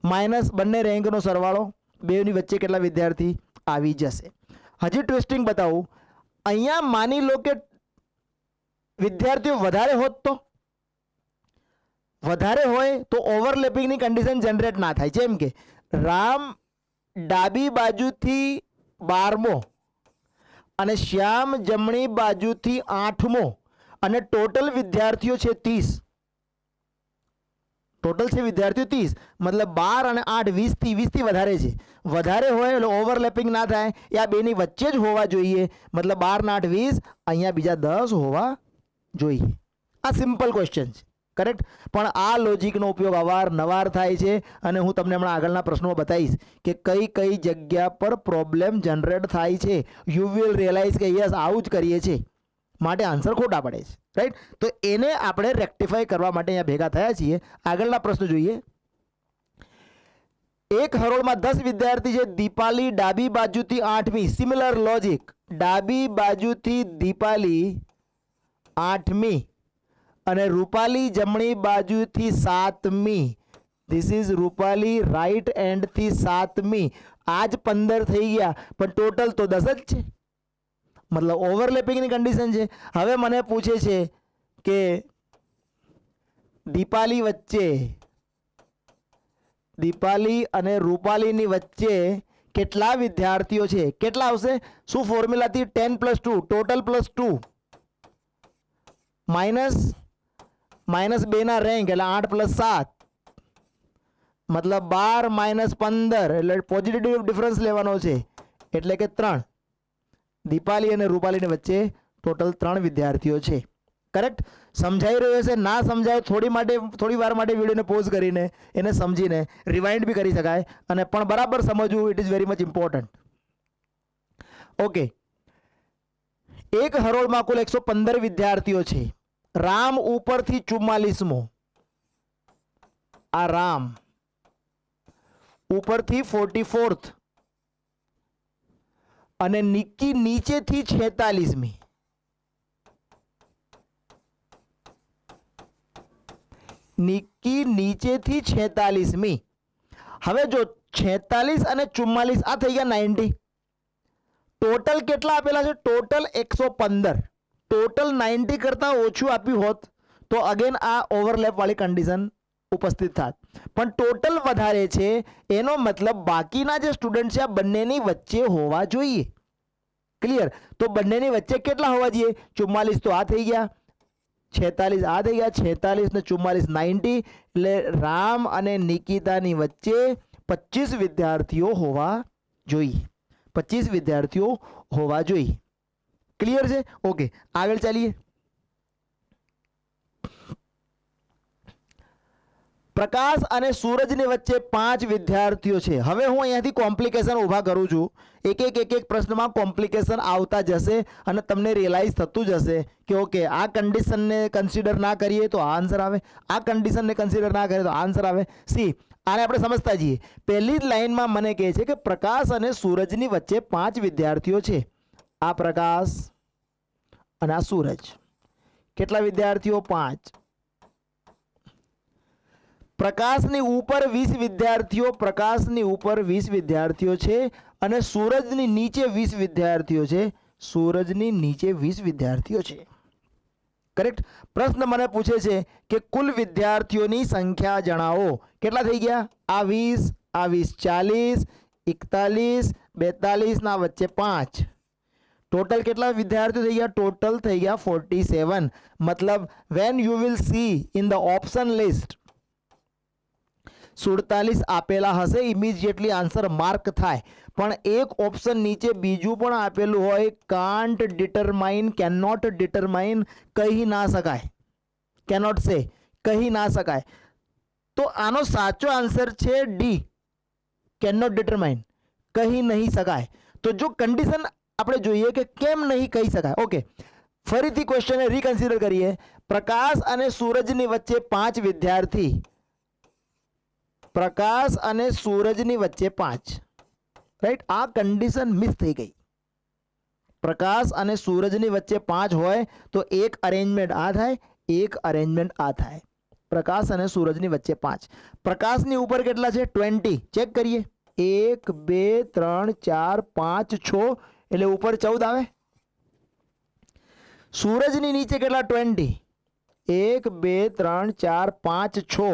માઇનસ બંને રેન્કનો સરવાળો, બેની વચ્ચે કેટલા વિદ્યાર્થી આવી જશે. હજી ટ્વિસ્ટિંગ બતાવું. અહીંયા માની લો કે વિદ્યાર્થીઓ વધારે હોત તો, વધારે હોય તો ઓવરલેપિંગની કન્ડિશન જનરેટ ના થાય. જેમ કે રામ ડાબી બાજુથી 12મો અને શ્યામ જમણી બાજુથી 8મો, અને ટોટલ વિદ્યાર્થીઓ છે 30, ટોટલ છે વિદ્યાર્થીઓ 30, મતલબ 12 અને 8 20 થી વધારે છે. વધારે હોય એટલે ઓવરલેપિંગ ના થાય, એ આ બેની વચ્ચે જ હોવા જોઈએ, મતલબ 12 ને 8 20, અહીંયા બીજા 10 હોવા જોઈએ. આ સિમ્પલ ક્વેશ્ચન છે, કરેક્ટ. પણ આ લોજિકનો ઉપયોગ અવારનવાર થાય છે અને હું તમને હમણાં આગળના પ્રશ્નોમાં બતાવીશ કે કઈ કઈ જગ્યા પર પ્રોબ્લેમ જનરેટ થાય છે. યુ વિલ રિયલાઇઝ કે યસ આવું જ કરીએ છીએ, માટે આન્સર ખોટા પડે છે, રાઈટ. તો એને આપણે રેક્ટિફાઈ કરવા માટે અહીંયા ભેગા થયા છીએ. આગળના પ્રશ્ન જોઈએ. એક હરોળમાં 10 વિદ્યાર્થી છે. દીપાલી ડાબી બાજુથી 8મી, સિમિલર લોજિક, ડાબી બાજુથી દીપાલી 8મી અને રૂપાલી જમણી બાજુથી 7મી. ધીસ ઇઝ રૂપાલી રાઈટ એન્ડથી 7મી. આજ 15 થઈ ગયા, પણ ટોટલ તો 10 જ છે, મતલબ ઓવરલેપિંગની કન્ડિશન છે. હવે મને પૂછે છે કે દીપાલી વચ્ચે, દીપાલી અને રૂપાલીની વચ્ચે કેટલા વિદ્યાર્થીઓ છે? કેટલા આવશે? શું ફોર્મ્યુલાથી? 10 + 2, ટોટલ +2 માઇનસ 2 ના રેન્ક એટલે 8 + 7, મતલબ 12 - 15 એટલે પોઝિટિવ ડિફરન્સ લેવાનો છે, એટલે કે 3. દીપાલી અને રૂપાલીની વચ્ચે ટોટલ 3 વિદ્યાર્થીઓ છે, કરેક્ટ. સમજાઈ રહ્યો છે? ના સમજાય થોડી વાર માટે વિડીયોને પોઝ કરીને એને સમજીને રિવાઇન્ડ બી કરી શકાય, અને પણ બરાબર સમજવું it is very much important. Okay, એક હરોળમાં કુલ 115 વિદ્યાર્થીઓ છે. રામ ઉપરથી 44મો, આ રામ ઉપરથી 44th અને નિક્કી નીચેથી 46મી. નિક્કી નીચેથી 46મી. હવે જો 46 અને 44 આ થઈ ગયા 90. ટોટલ કેટલા આપેલા છે? ટોટલ 115. ટોટલ 90 કરતાં ઓછું આપ્યું હોત તો અગેન આ ઓવરલેપ વાળી કન્ડિશન ઉપસ્થિત થાત, પણ ટોટલ વધારે છે એનો મતલબ બાકીના જે સ્ટુડન્ટ છે આ બંનેની વચ્ચે હોવા જોઈએ. ક્લિયર? તો બંનેની વચ્ચે કેટલા હોવા જોઈએ? 44 તો આ થઈ ગયા, 46 આ થઈ ગયા, 46 ને 44 90, એટલે રામ અને નિકિતાની વચ્ચે 25 વિદ્યાર્થીઓ હોવા જોઈએ. 25 વિદ્યાર્થીઓ હોવા જોઈએ. ક્લિયર છે? ઓકે, આગળ ચાલીએ. પ્રકાશ અને સૂરજની વચ્ચે 5 વિદ્યાર્થીઓ છે. હવે હું અહીંયાથી કોમ્પ્લિકેશન ઊભા કરું છું. એક પ્રશ્નમાં કોમ્પ્લિકેશન આવતા જશે અને તમને રિયલાઇઝ થતું જશે કે ઓકે આ કન્ડિશનને કન્સિડર ના કરીએ તો આ આન્સર આવે, આ કન્ડિશનને કન્સિડર ના કરીએ તો આન્સર આવે. સી, આને આપણે સમજતા જઈએ. પહેલી જ લાઈનમાં મને કહે છે કે પ્રકાશ અને સૂરજની વચ્ચે 5 વિદ્યાર્થીઓ છે. આ પ્રકાશ અને આ સૂરજ. કેટલા વિદ્યાર્થીઓ? 5. પ્રકાશની ઉપર 20 વિદ્યાર્થીઓ, પ્રકાશની ઉપર 20 વિદ્યાર્થીઓ છે અને સૂરજની નીચે 20 વિદ્યાર્થીઓ છે. સૂરજની નીચે 20 વિદ્યાર્થીઓ છે, કરેક્ટ. પ્રશ્ન મને પૂછે છે કે કુલ વિદ્યાર્થીઓની સંખ્યા જણાવો. કેટલા થઈ ગયા? આ 20, આ 20, 40, 41, 42 ના વચ્ચે 5. ટોટલ કેટલા વિદ્યાર્થીઓ થઈ ગયા? ટોટલ થઈ ગયા 47. મતલબ when you will see in the option list 47 આપેલા હશે, ઇમિડિયેટલી આન્સર માર્ક થાય. પણ એક ઓપ્શન નીચે બીજું પણ આપેલું હોય, can't determine, can not determine, કહી ના શકાય, કેનોટ સે, કહી ના શકાય. તો આનો સાચો આન્સર છે ડી, કેન નોટ ડિટરમાઇન, કહી નહીં શકાય. તો જો કન્ડિશન આપણે જોઈએ કે કેમ નહીં કહી શકાય. ઓકે, ફરીથી ક્વેશ્ચનને રીકન્સિડર કરીએ. પ્રકાશ અને સૂરજની વચ્ચે 5 વિદ્યાર્થી, પ્રકાશ અને સૂરજની વચ્ચે 5, રાઈટ. આ કન્ડિશન મિસ થઈ ગઈ. પ્રકાશ અને સૂરજની વચ્ચે 5 હોય તો એક અરેન્જમેન્ટ આ થાય, એક અરેન્જમેન્ટ આ થાય. પ્રકાશ અને સૂરજની વચ્ચે 5. પ્રકાશની ઉપર કેટલા છે? 20. ચેક કરીએ. 1 2 3 4 5 6, એટલે ઉપર 14 આવે. સૂરજની નીચે કેટલા? 20. 1 2 3 4 5 6,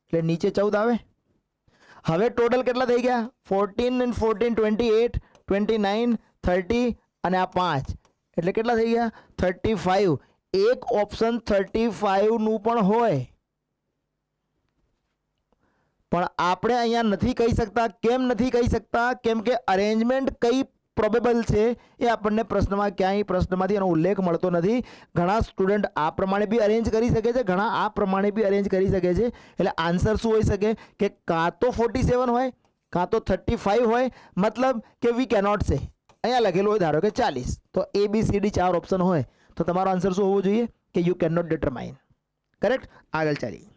એટલે નીચે 14 આવે. હવે ટોટલ કેટલા થઈ ગયા? 14 and 14 28, 29, 30 અને આ 5, એટલે કેટલા થઈ ગયા? 35. એક ઓપ્શન 35 નું પણ હોય, પણ આપણે અહીંયા નથી કહી શકતા. કેમ નથી કહી શકતા? કેમ કે અરેન્જમેન્ટ કઈ પ્રોબેબલ છે એ આપણને પ્રશ્નમાં ક્યાંય પ્રશ્નમાંથી એનો ઉલ્લેખ મળતો નથી. ઘણા સ્ટુડન્ટ આ પ્રમાણે બી અરેન્જ કરી શકે છે, ઘણા આ પ્રમાણે બી અરેન્જ કરી શકે છે. એટલે આન્સર શું હોઈ શકે કે કાં તો 47 હોય કાં તો 35 હોય. મતલબ કે વી કેનોટ સે. અહીંયા લખેલું હોય ધારો કે 40, તો ABCD 4 ઓપ્શન હોય તો તમારો આન્સર શું હોવો જોઈએ કે you can not determine. Correct. આગળ ચાલીએ.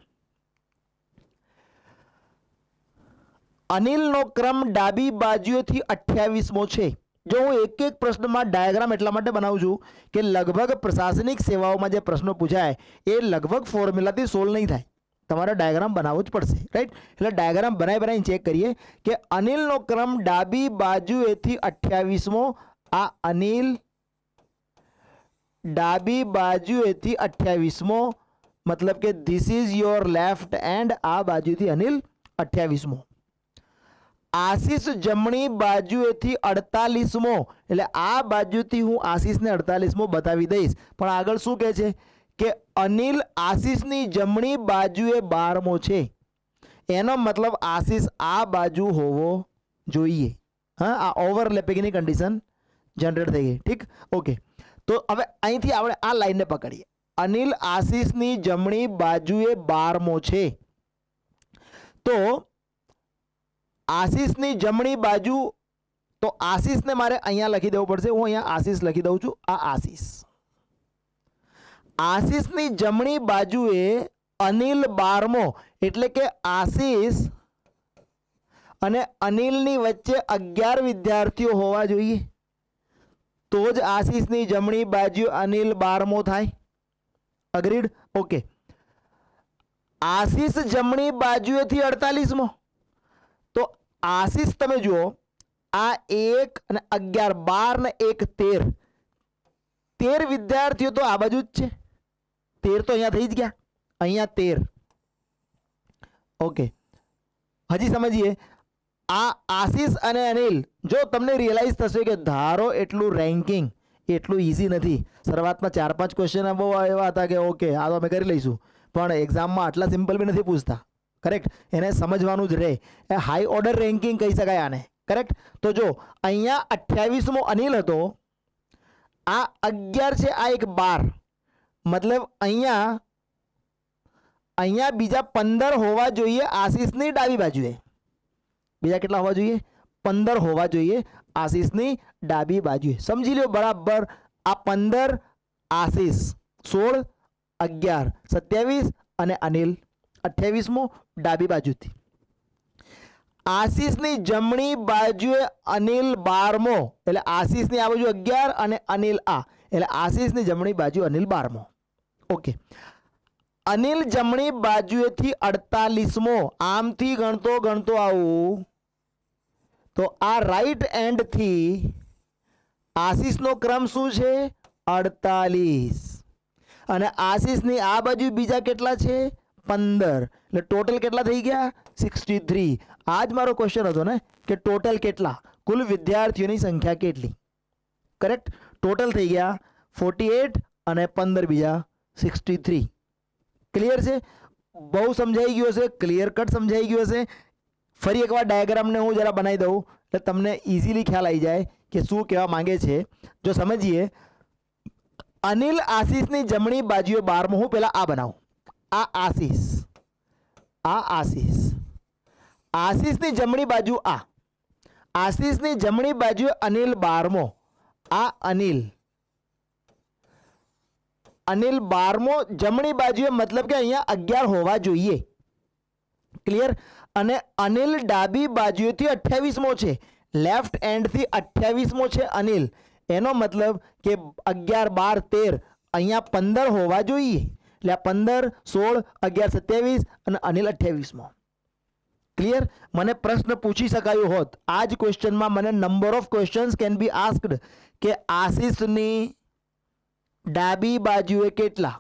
અનિલનો ક્રમ ડાબી બાજુએથી 28મો છે. જો હું એક એક પ્રશ્નમાં ડાયાગ્રામ એટલા માટે બનાવું છું કે લગભગ પ્રશાસનિક સેવાઓમાં જે પ્રશ્નો પૂછાય એ લગભગ ફોર્મ્યુલાથી સોલ્વ નહીં થાય, તમારે ડાયાગ્રામ બનાવવો જ પડશે. રાઈટ. એટલે ડાયાગ્રામ બનાવીને ચેક કરીએ કે અનિલનો ક્રમ ડાબી બાજુએથી 28મો. આ અનિલ ડાબી બાજુએથી 28મો, મતલબ કે this is your left and. આ બાજુથી અનિલ 28મો. આશીષ જમણી બાજુએથી 48મો, એટલે આ બાજુથી હું આશીષને 48મો બતાવી દઈશ. પણ આગળ શું કહે છે કે અનિલ આશીષની જમણી બાજુએ 12મો છે. એનો મતલબ આશીષ આ બાજુ હોવો જોઈએ. હા, આ ઓવરલેપિંગની કન્ડિશન જનરેટ થઈ ગઈ. ઠીક. ઓકે. તો હવે અહીંથી આપણે આ લાઈનને પકડીએ. અનિલ આશીષની જમણી બાજુએ 12મો છે. તો આશીષની જમણી બાજુ, તો આશીષને મારે અહીંયા લખી દેવું પડશે. હું અહીંયા આશીષ લખી દઉં છું. આ આશીષ. આશીષની જમણી બાજુએ અનિલ 12મો, એટલે કે આશીષ અને અનિલની વચ્ચે 11 વિદ્યાર્થીઓ હોવા જોઈએ. તો જ આશીષની જમણી બાજુ અનિલ 12મો થાય. અગ્રીડ. ઓકે. આશીષ જમણી બાજુએથી 48મો. તો આશીષ તમે જુઓ, આ 1 અને 11, 12 ને 1 13, 13 વિદ્યાર્થીઓ તો આ બાજુ જ છે. 13 તો અહીંયા થઈ જ ગયા, અહીંયા 13. ઓકે. હજી સમજીએ. આ આશીષ અને અનિલ, જો તમને રિયલાઇઝ થશે કે ધારો એટલું રેન્કિંગ એટલું ઇઝી નથી. શરૂઆતમાં 4-5 ક્વેશ્ચન બહુ એવા હતા કે ઓકે આ તો અમે કરી લઈશું, પણ એક્ઝામમાં આટલા સિમ્પલ બી નથી પૂછતા. કરેક્ટ. એને સમજવાનું જ રહે. એ હાઈ ઓર્ડર રેન્કિંગ કહી શકાય આને. કરેક્ટ. તો જો અહીંયા 28મો અનિલ હતો, આ 11 છે, આ એક 12, મતલબ અહીંયા બીજા 15 હોવા જોઈએ આશીષની ડાબી બાજુએ. બીજા કેટલા હોવા જોઈએ? 15 હોવા જોઈએ આશીષની ડાબી બાજુએ. સમજી લો બરાબર. આ 15 આશીષ, 16, 11, 27 અને અનિલ 28મો ડાબી બાજુથી. આશીષની જમણી બાજુએ અનિલ 12મો, એટલે આશીષની આ બાજુ 11 અને અનિલ આ, એટલે આશીષની જમણી બાજુ અનિલ 12મો. ઓકે. અનિલ જમણી બાજુએથી 48મો. આમથી ગણતો આવું તો આ રાઈટ એન્ડથી આશીષનો ક્રમ શું છે? 48. અને આશીષની આ બાજુ બીજા કેટલા છે? 15. એટલે ટોટલ કેટલા થઈ ગયા? 63. આ જ મારો ક્વેશ્ચન હતો ને કે ટોટલ કેટલા, કુલ વિદ્યાર્થીઓની સંખ્યા કેટલી. કરેક્ટ. ટોટલ થઈ ગયા 48 અને 15 બીજા 63. ક્લિયર છે? બહુ સમજાઈ ગયું હશે, ક્લિયર કટ સમજાઈ ગયું હશે. ફરી એકવાર ડાયાગ્રામને હું જરા બનાવી દઉં એટલે તમને ઇઝીલી ખ્યાલ આવી જાય કે શું કહેવા માંગે છે. જો સમજીએ, અનિલ આશીષની જમણી બાજુએ 12મો. હું પહેલાં આ બનાવું. આ આશીષ, આ આશીષ, આશીષની જમણી બાજુ આ, આશીષની જમણી બાજુએ અનિલ 12મો. આ અનિલ, અનિલ 12મો જમણી બાજુએ, મતલબ કે અહીંયા 11 હોવા જોઈએ. ક્લિયર. અને અનિલ ડાબી બાજુએથી 28મો છે. લેફ્ટ એન્ડથી 28મો છે અનિલ. એનો મતલબ કે 11, 12, 13, અહીંયા 15 હોવા જોઈએ. એટલે આ 15, 16, 11, 27 અને અનિલ 28મો. ક્લિયર. મને પ્રશ્ન પૂછી શકાયો હોત આ જ ક્વેશ્ચનમાં, મને number of questions can be asked કે આશીષની ડાબી બાજુએ કેટલા?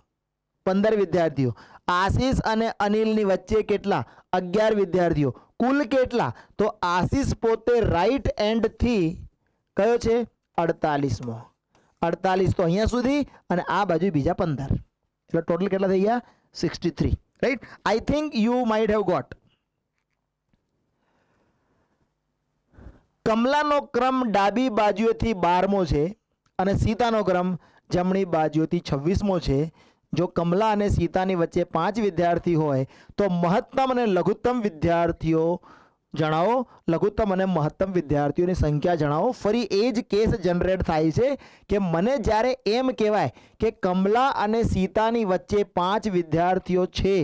15 વિદ્યાર્થીઓ. આશીષ અને અનિલની વચ્ચે કેટલા? 11 વિદ્યાર્થીઓ. કુલ કેટલા? તો આશીષ પોતે રાઈટ એન્ડથી કયો છે? 48મો. 48 તો અહીંયા સુધી અને આ બાજુ બીજા 15, એટલે ટોટલ કેટલા થઈ ગયા? 63, right. I think you might have got. કમલાનો ક્રમ ડાબી બાજુએથી 12મો છે અને સીતાનો ક્રમ જમણી બાજુએથી 26મો છે. જો કમલા અને સીતાની વચ્ચે 5 વિદ્યાર્થી હોય તો મહત્તમ અને લઘુત્તમ વિદ્યાર્થીઓ જણાવો. લઘુત્તમ અને મહત્તમ વિદ્યાર્થીઓની સંખ્યા જણાવો. ફરી એ જ કેસ જનરેટ થાય છે કે મને જ્યારે એમ કહેવાય કે કમલા અને સીતાની વચ્ચે 5 વિદ્યાર્થીઓ છે,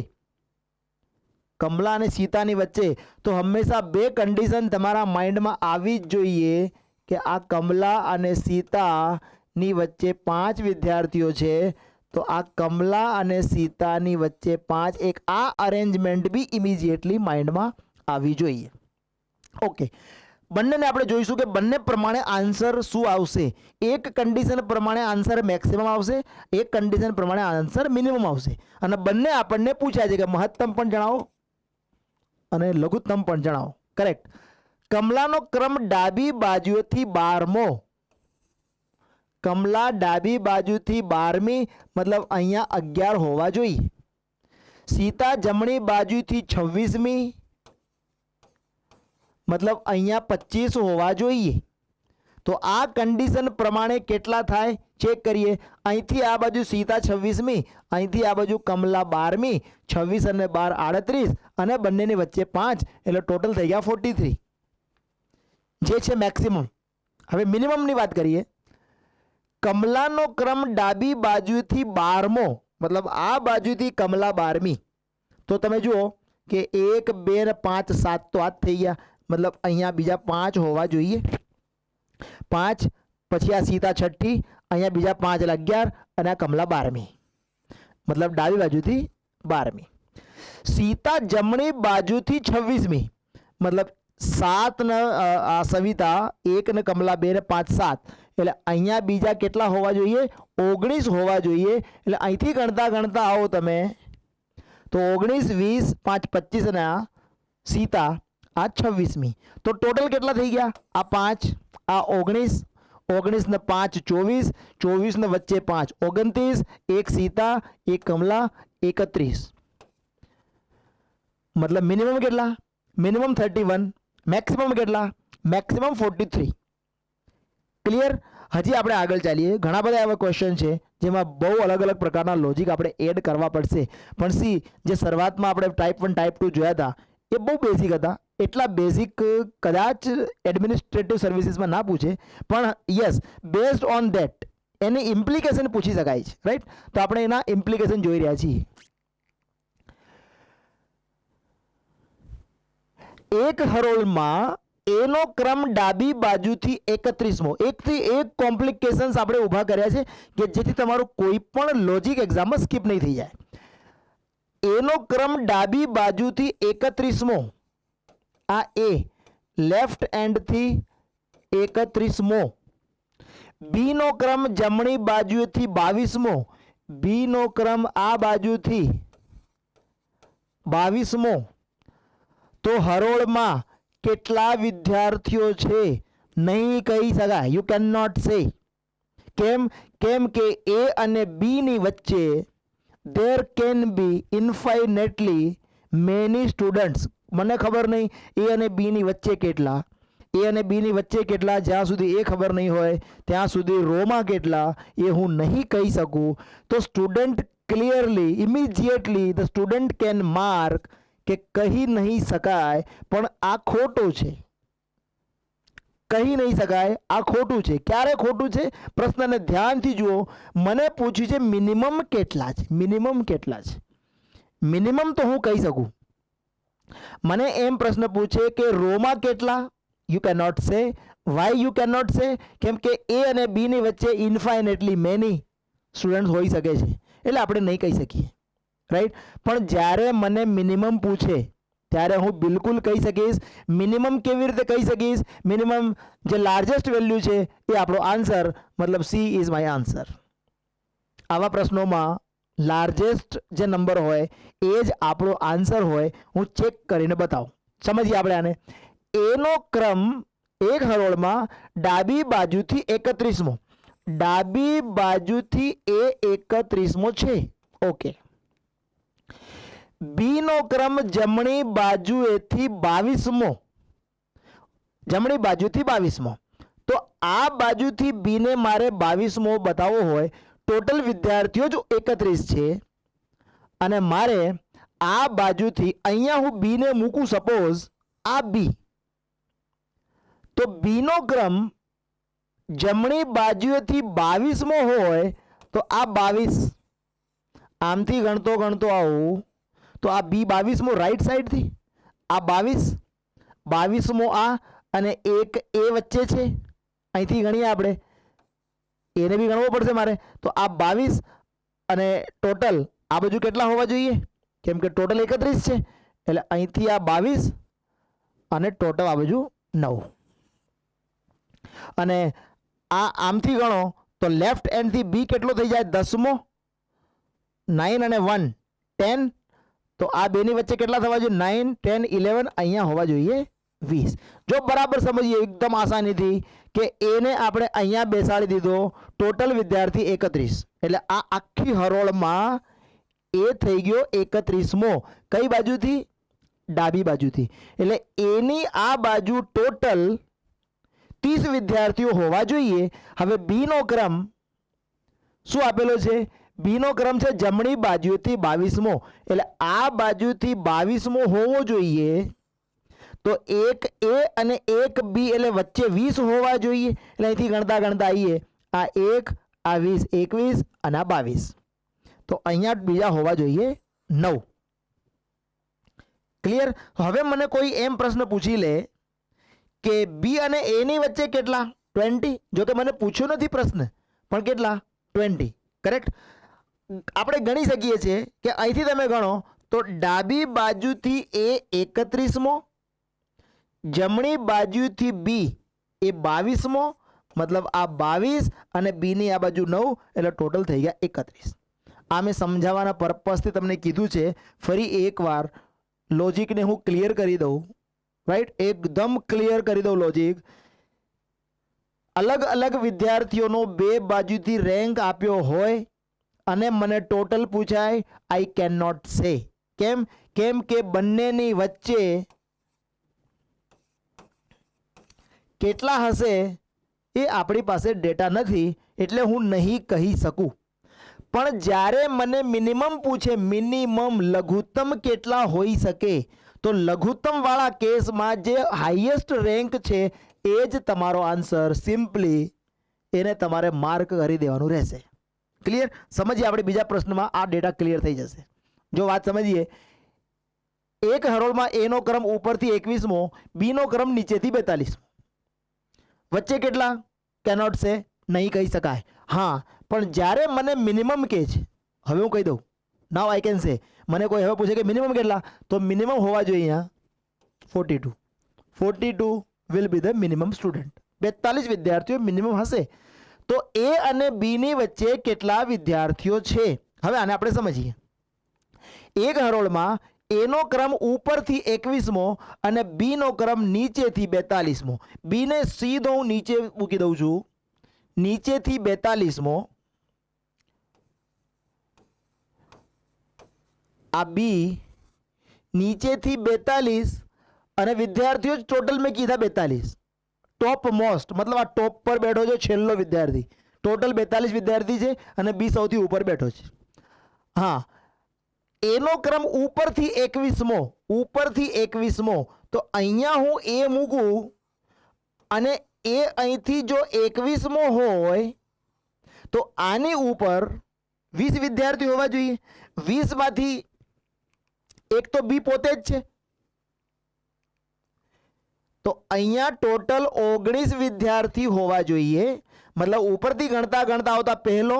કમલા અને સીતાની વચ્ચે, તો હંમેશા બે કન્ડિશન તમારા માઇન્ડમાં આવી જ જોઈએ કે આ કમલા અને સીતાની વચ્ચે 5 વિદ્યાર્થીઓ છે, તો આ કમલા અને સીતાની વચ્ચે 5, એક આ અરેન્જમેન્ટ બી ઇમિડિયેટલી માઇન્ડમાં આવી જોઈએ. ઓકે, બંનેને આપણે જોઈશું કે બંને પ્રમાણે આન્સર શું આવશે. એક કન્ડિશન પ્રમાણે આન્સર મેક્સિમમ આવશે, એક કન્ડિશન પ્રમાણે આન્સર મિનિમમ આવશે. અને બંને આપણને પૂછ્યા છે કે મહત્તમ પણ જણાવો અને લઘુત્તમ પણ જણાવો. કરેક્ટ. કમલાનો ક્રમ ડાબી બાજુથી 12મો. કમલા ડાબી બાજુથી 12મી, મતલબ અહીંયા 11 હોવા જોઈએ. સીતા જમણી બાજુથી 26મી, મતલબ અહીંયા 25 હોવા જોઈએ. તો આ કન્ડિશન પ્રમાણે કેટલા થાય ચેક કરીએ. અહીંથી આ બાજુ સીતા 26મી, અહીંથી આ બાજુ કમલા 12મી, 26 અને 12 38 અને બંનેની વચ્ચે 5, એટલે ટોટલ થઈ ગયા 43, જે છે મેક્સિમમ. હવે મિનિમમની વાત કરીએ. કમલાનો ક્રમ ડાબી બાજુથી 12મો, મતલબ આ બાજુથી કમલા 12મી, તો તમે જુઓ કે 1 2 ને 5 7 તો આ જ થઈ ગયા, મતલબ અહીંયા બીજા 5 હોવા જોઈએ. 5 પછી આ સીતા 6ઠી, અહીંયા બીજા 5 એટલે 11 અને આ કમલા 12મી, મતલબ ડાબી બાજુથી 12મી. સીતા જમણી બાજુથી 26મી, મતલબ 7 ને આ સવિતા 1 ને કમલા 2 ને 5 7, એટલે અહીંયા બીજા કેટલા હોવા જોઈએ? 19 હોવા જોઈએ. એટલે અહીંથી ગણતા ગણતા આવો તમે તો 19 20 5 25 અને આ સીતા આ 26મી, તો ટોટલ કેટલા થઈ ગયા? આ 5, આ 19, 19 ને 5 24, 24 ને વચ્ચે 5 29, એક સીતા એક કમલા 31, મતલબ મિનિમમ કેટલા? મિનિમમ 31, મેક્સિમમ કેટલા? મેક્સિમમ 43. ક્લિયર? હજી આપણે આગળ ચાલીએ. ઘણા બધા એવા ક્વેશ્ચન છે જેમાં બહુ અલગ અલગ પ્રકારના લોજિક આપણે એડ કરવા પડશે. પણ સી, જે શરૂઆતમાં આપણે ટાઈપ 1 ટાઈપ 2 જોયા હતા એ બહુ બેઝિક હતા. એટલા બેઝિક કદાચ એડમિનિસ્ટ્રેટિવ સર્વિસીસમાં ના પૂછે, પણ yes, based on that any implication પૂછી શકાય છે, રાઈટ? તો આપણે એના ઇમ્પ્લિકેશન જોઈ રહ્યા છીએ. એક હરોળમાં એનો ક્રમ ડાબી બાજુથી 31મો. એકથી એક કોમ્પ્લિકેશન્સ આપણે ઊભા કર્યા છે કે જેથી તમારું કોઈ પણ લોજિક એક્ઝામમાં સ્કીપ નહીં થઈ જાય. એનો ક્રમ ડાબી બાજુથી 31મો, આ એ લેફ્ટ એન્ડથી 31મો. બી નો ક્રમ જમણી બાજુથી 22મો, બી નો ક્રમ આ બાજુથી 22મો. તો હરોળમાં કેટલા વિદ્યાર્થીઓ છે નહીં કહી શકાય. યુ કેન નોટ સે. કેમ? કેમ કે એ અને બી ની વચ્ચે there can be infinitely many students. મને ખબર નહીં એ અને બી ની વચ્ચે કેટલા, એ અને બી ની વચ્ચે કેટલા, જ્યાં સુધી એ ખબર નહીં હોય ત્યાં સુધી રોમાં કેટલા એ હું નહીં કહી શકું. તો student clearly immediately the student can mark કે કહી નહીં શકાય, પણ આ ખોટું છે. કહી નહીં શકાય, આ ખોટું છે. ક્યારે ખોટું છે? પ્રશ્નને ધ્યાનથી જુઓ. મને પૂછ્યું છે મિનિમમ કેટલા છે. મિનિમમ કેટલા છે? મિનિમમ તો હું કહી શકું. મને એમ પ્રશ્ન પૂછે કે રોમાં કેટલા? યુ કેન નોટ સે. વાય યુ કેન નોટ સે? કેમ કે એ અને બી ની વચ્ચે ઇન્ફાઇનેટલી મેની સ્ટુડન્ટ હોઈ શકે છે, એટલે આપણે નહીં કહી શકીએ, રાઈટ? પણ જ્યારે મને મિનિમમ પૂછે ત્યારે હું બિલકુલ કહી શકીશ. મિનિમમ કેવી રીતે કહી શકીશ? મિનિમમ જે લાર્જેસ્ટ વેલ્યુ છે એ આપણો આન્સર, મતલબ સી ઇઝ માય આન્સર. આવા પ્રશ્નોમાં લાર્જેસ્ટ જે નંબર હોય એ જ આપણો આન્સર હોય. હું ચેક કરીને બતાવું. સમજીએ આપણે આને. એનો ક્રમ એક હરોળમાં ડાબી બાજુથી 31મો, ડાબી બાજુથી એ 31મો છે. ઓકે, બી નો ક્રમ જમણી બાજુએથી 22મો, જમણી બાજુથી 22મો. તો આ બાજુથી બી ને મારે 22મો બતાવવો હોય, ટોટલ વિદ્યાર્થીઓ જ 31 છે, અને મારે આ બાજુથી અહીંયા હું બી ને મૂકું, સપોઝ આ બી, તો બી નો ક્રમ જમણી બાજુએથી 22મો હોય તો આ 22, આમથી ગણતો ગણતો આવું તો આ બી 22મો રાઈટ સાઈડથી, આ 22મો આ, અને એક એ વચ્ચે છે, અહીંથી ગણીએ આપણે, એને બી ગણવો પડશે મારે. તો આ 22 અને ટોટલ આ બાજુ કેટલા હોવા જોઈએ, કેમ કે ટોટલ 31 છે, એટલે અહીંથી આ 22 અને ટોટલ આ બાજુ 9. અને આ આમથી ગણો તો લેફ્ટ એન્ડથી બી કેટલો થઈ જાય, 10મો, 9 અને 1 10, તો આ બેની વચ્ચે કેટલા થવા જોઈએ, 9 10 11, અહીંયા હોવા જોઈએ 20. જો બરાબર સમજીએ એકદમ આસાનીથી કે એને આપણે અહીંયા બેસાડી દીધો, ટોટલ વિદ્યાર્થી 31, એટલે આ આખી હરોળમાં એ થઈ ગયો 31મો. કઈ બાજુથી, ડાબી બાજુથી, એટલે એની આ બાજુ ટોટલ 30 વિદ્યાર્થીઓ હોવા જોઈએ. હવે બી નો ક્રમ શું આપેલો છે, બી નો ક્રમ છે જમણી બાજુથી 22મો, એટલે આ બાજુથી 22મો હોવો જોઈએ. તો એક એ અને એક બી, એટલે વચ્ચે 20 હોવા જોઈએ. એટલે અહીંથી ગણતા ગણતા આવીએ, આ 1 આ 20 21 અને આ 22, તો અહીંયા બીજા હોવા જોઈએ 9. ક્લિયર? હવે મને કોઈ એમ પ્રશ્ન પૂછી લે કે બી અને એ ની વચ્ચે કેટલા, 20. જો કે મને પૂછ્યો નથી પ્રશ્ન, પણ કેટલા, 20. કરેક્ટ? આપણે ગણી શકીએ છીએ કે અહીંથી તમે ગણો તો ડાબી બાજુથી એ 31મો, જમણી બાજુથી બી એ 22મો, મતલબ આ 22 અને બી ની આ બાજુ 9, એટલે ટોટલ થઈ ગયા 31. આ મેં સમજાવવાના પર્પઝથી તમને કીધું છે. ફરી એકવાર લોજિકને હું ક્લિયર કરી દઉં, રાઈટ, એકદમ ક્લિયર કરી દઉં લોજિક. અલગ અલગ વિદ્યાર્થીઓનો બે બાજુથી રેન્ક આપ્યો હોય અને મને ટોટલ પૂછાય, આઈ કેન નોટ સે. કેમ? કેમ કે બંનેની વચ્ચે કેટલા હશે એ આપણી પાસે ડેટા નથી, એટલે હું નહીં કહી શકું. પણ જ્યારે મને મિનિમમ પૂછે, મિનિમમ લઘુત્તમ કેટલા હોઈ શકે, તો લઘુત્તમ વાળા કેસમાં જે હાઈએસ્ટ રેન્ક છે એ જ તમારો આન્સર. સિમ્પલી એને તમારે માર્ક કરી દેવાનું રહેશે. ક્લિયર? સમજીએ આપણે બીજા પ્રશ્નમાં આ ડેટા ક્લિયર થઈ જશે. જો વાત સમજીએ, એક હરોળમાં એ નો ક્રમ ઉપરથી 21મો, બી નો ક્રમ નીચેથી 42મો, વચ્ચે કેટલા, કેનોટ સે, નહીં કહી શકાય. હા, પણ જ્યારે મને મિનિમમ કહે છે, હવે હું કહી દઉં, નાવ આઈ કેન સે. મને કોઈ હવે પૂછે કે મિનિમમ કેટલા, તો મિનિમમ હોવા જોઈએ અહીંયા 42. 42 will be the minimum student. 42 વિદ્યાર્થીઓ મિનિમમ હશે. તો એ અને બી ની વચ્ચે કેટલા વિદ્યાર્થીઓ છે, હવે આને આપણે સમજીએ. એક હરોળમાં એ નો ક્રમ ઉપરથી 21મો અને બી નો ક્રમ નીચેથી 42મો. બી ને સીધો હું નીચે મૂકી દઉં છું, નીચેથી 42મો, આ બી નીચેથી 42, અને વિદ્યાર્થીઓ જ ટોટલ મેં કીધા 42. ટોપ મોસ્ટ મતલબ આ ટોપ પર બેઠો છે છેલ્લો વિદ્યાર્થી. ટોટલ 42 વિદ્યાર્થી છે અને બી સૌથી ઉપર બેઠો છે. હા, એનો ક્રમ ઉપરથી 21મો, ઉપરથી 21મો, તો અહીંયા હું એ મૂકું અને એ અહીંથી જો 21મો હોય તો આની ઉપર 20 વિદ્યાર્થી હોવા જોઈએ. 20 માંથી એક તો બી પોતે જ છે, તો અહીંયા ટોટલ 19 વિદ્યાર્થી હોવા જોઈએ. મતલબ ઉપરથી ગણતા ગણતા આવતા પહેલો,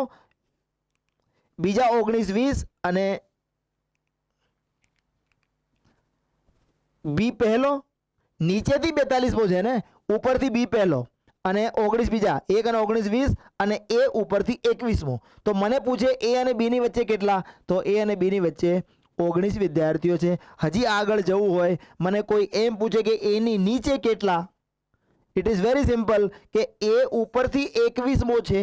બીજા 19 20 અને બી પહેલો, નીચેથી 42મો છે ને, ઉપરથી બી પહેલો અને 19 બીજા, 1 અને 19 20 અને એ ઉપરથી 21મો. તો મને પૂછે એ અને બી ની વચ્ચે કેટલા, તો એ અને બી ની વચ્ચે 19 વિદ્યાર્થીઓ છે. હજી આગળ જવું હોય, મને કોઈ એમ પૂછે કે એની નીચે કેટલા, ઇટ ઇઝ વેરી સિમ્પલ કે એ ઉપરથી 21મો છે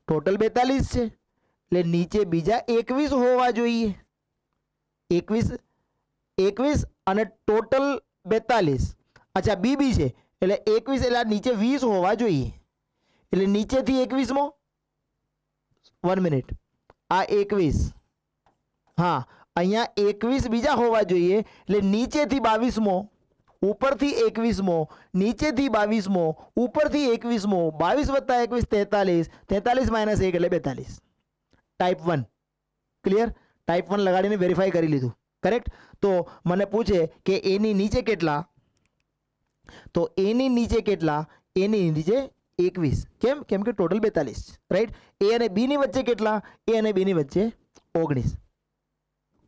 ટોટલ 42 છે એટલે નીચે બીજા 21 હોવા જોઈએ. 21 અને ટોટલ 42. અચ્છા બીબી છે એટલે 21 એટલે આ નીચે 20 હોવા જોઈએ. એટલે નીચેથી 21મો 1 મિનિટ આ 21 હા અહીંયા 21 બીજા હોવા જોઈએ એટલે નીચેથી 22મો ઉપરથી 21મો નીચેથી 22મો ઉપરથી 21મો 22 + 21 43 43 - 1 એટલે 42. Type 1 clear. ટાઈપ 1 લગાડીને વેરીફાઈ કરી લીધું કરેક્ટ. તો મને પૂછે કે એની નીચે કેટલા, તો એની નીચે કેટલા, એની નીચે 21. કેમ? કેમ કે ટોટલ 42 રાઈટ. એ અને બી ની વચ્ચે કેટલા, એ અને બી ની વચ્ચે 19.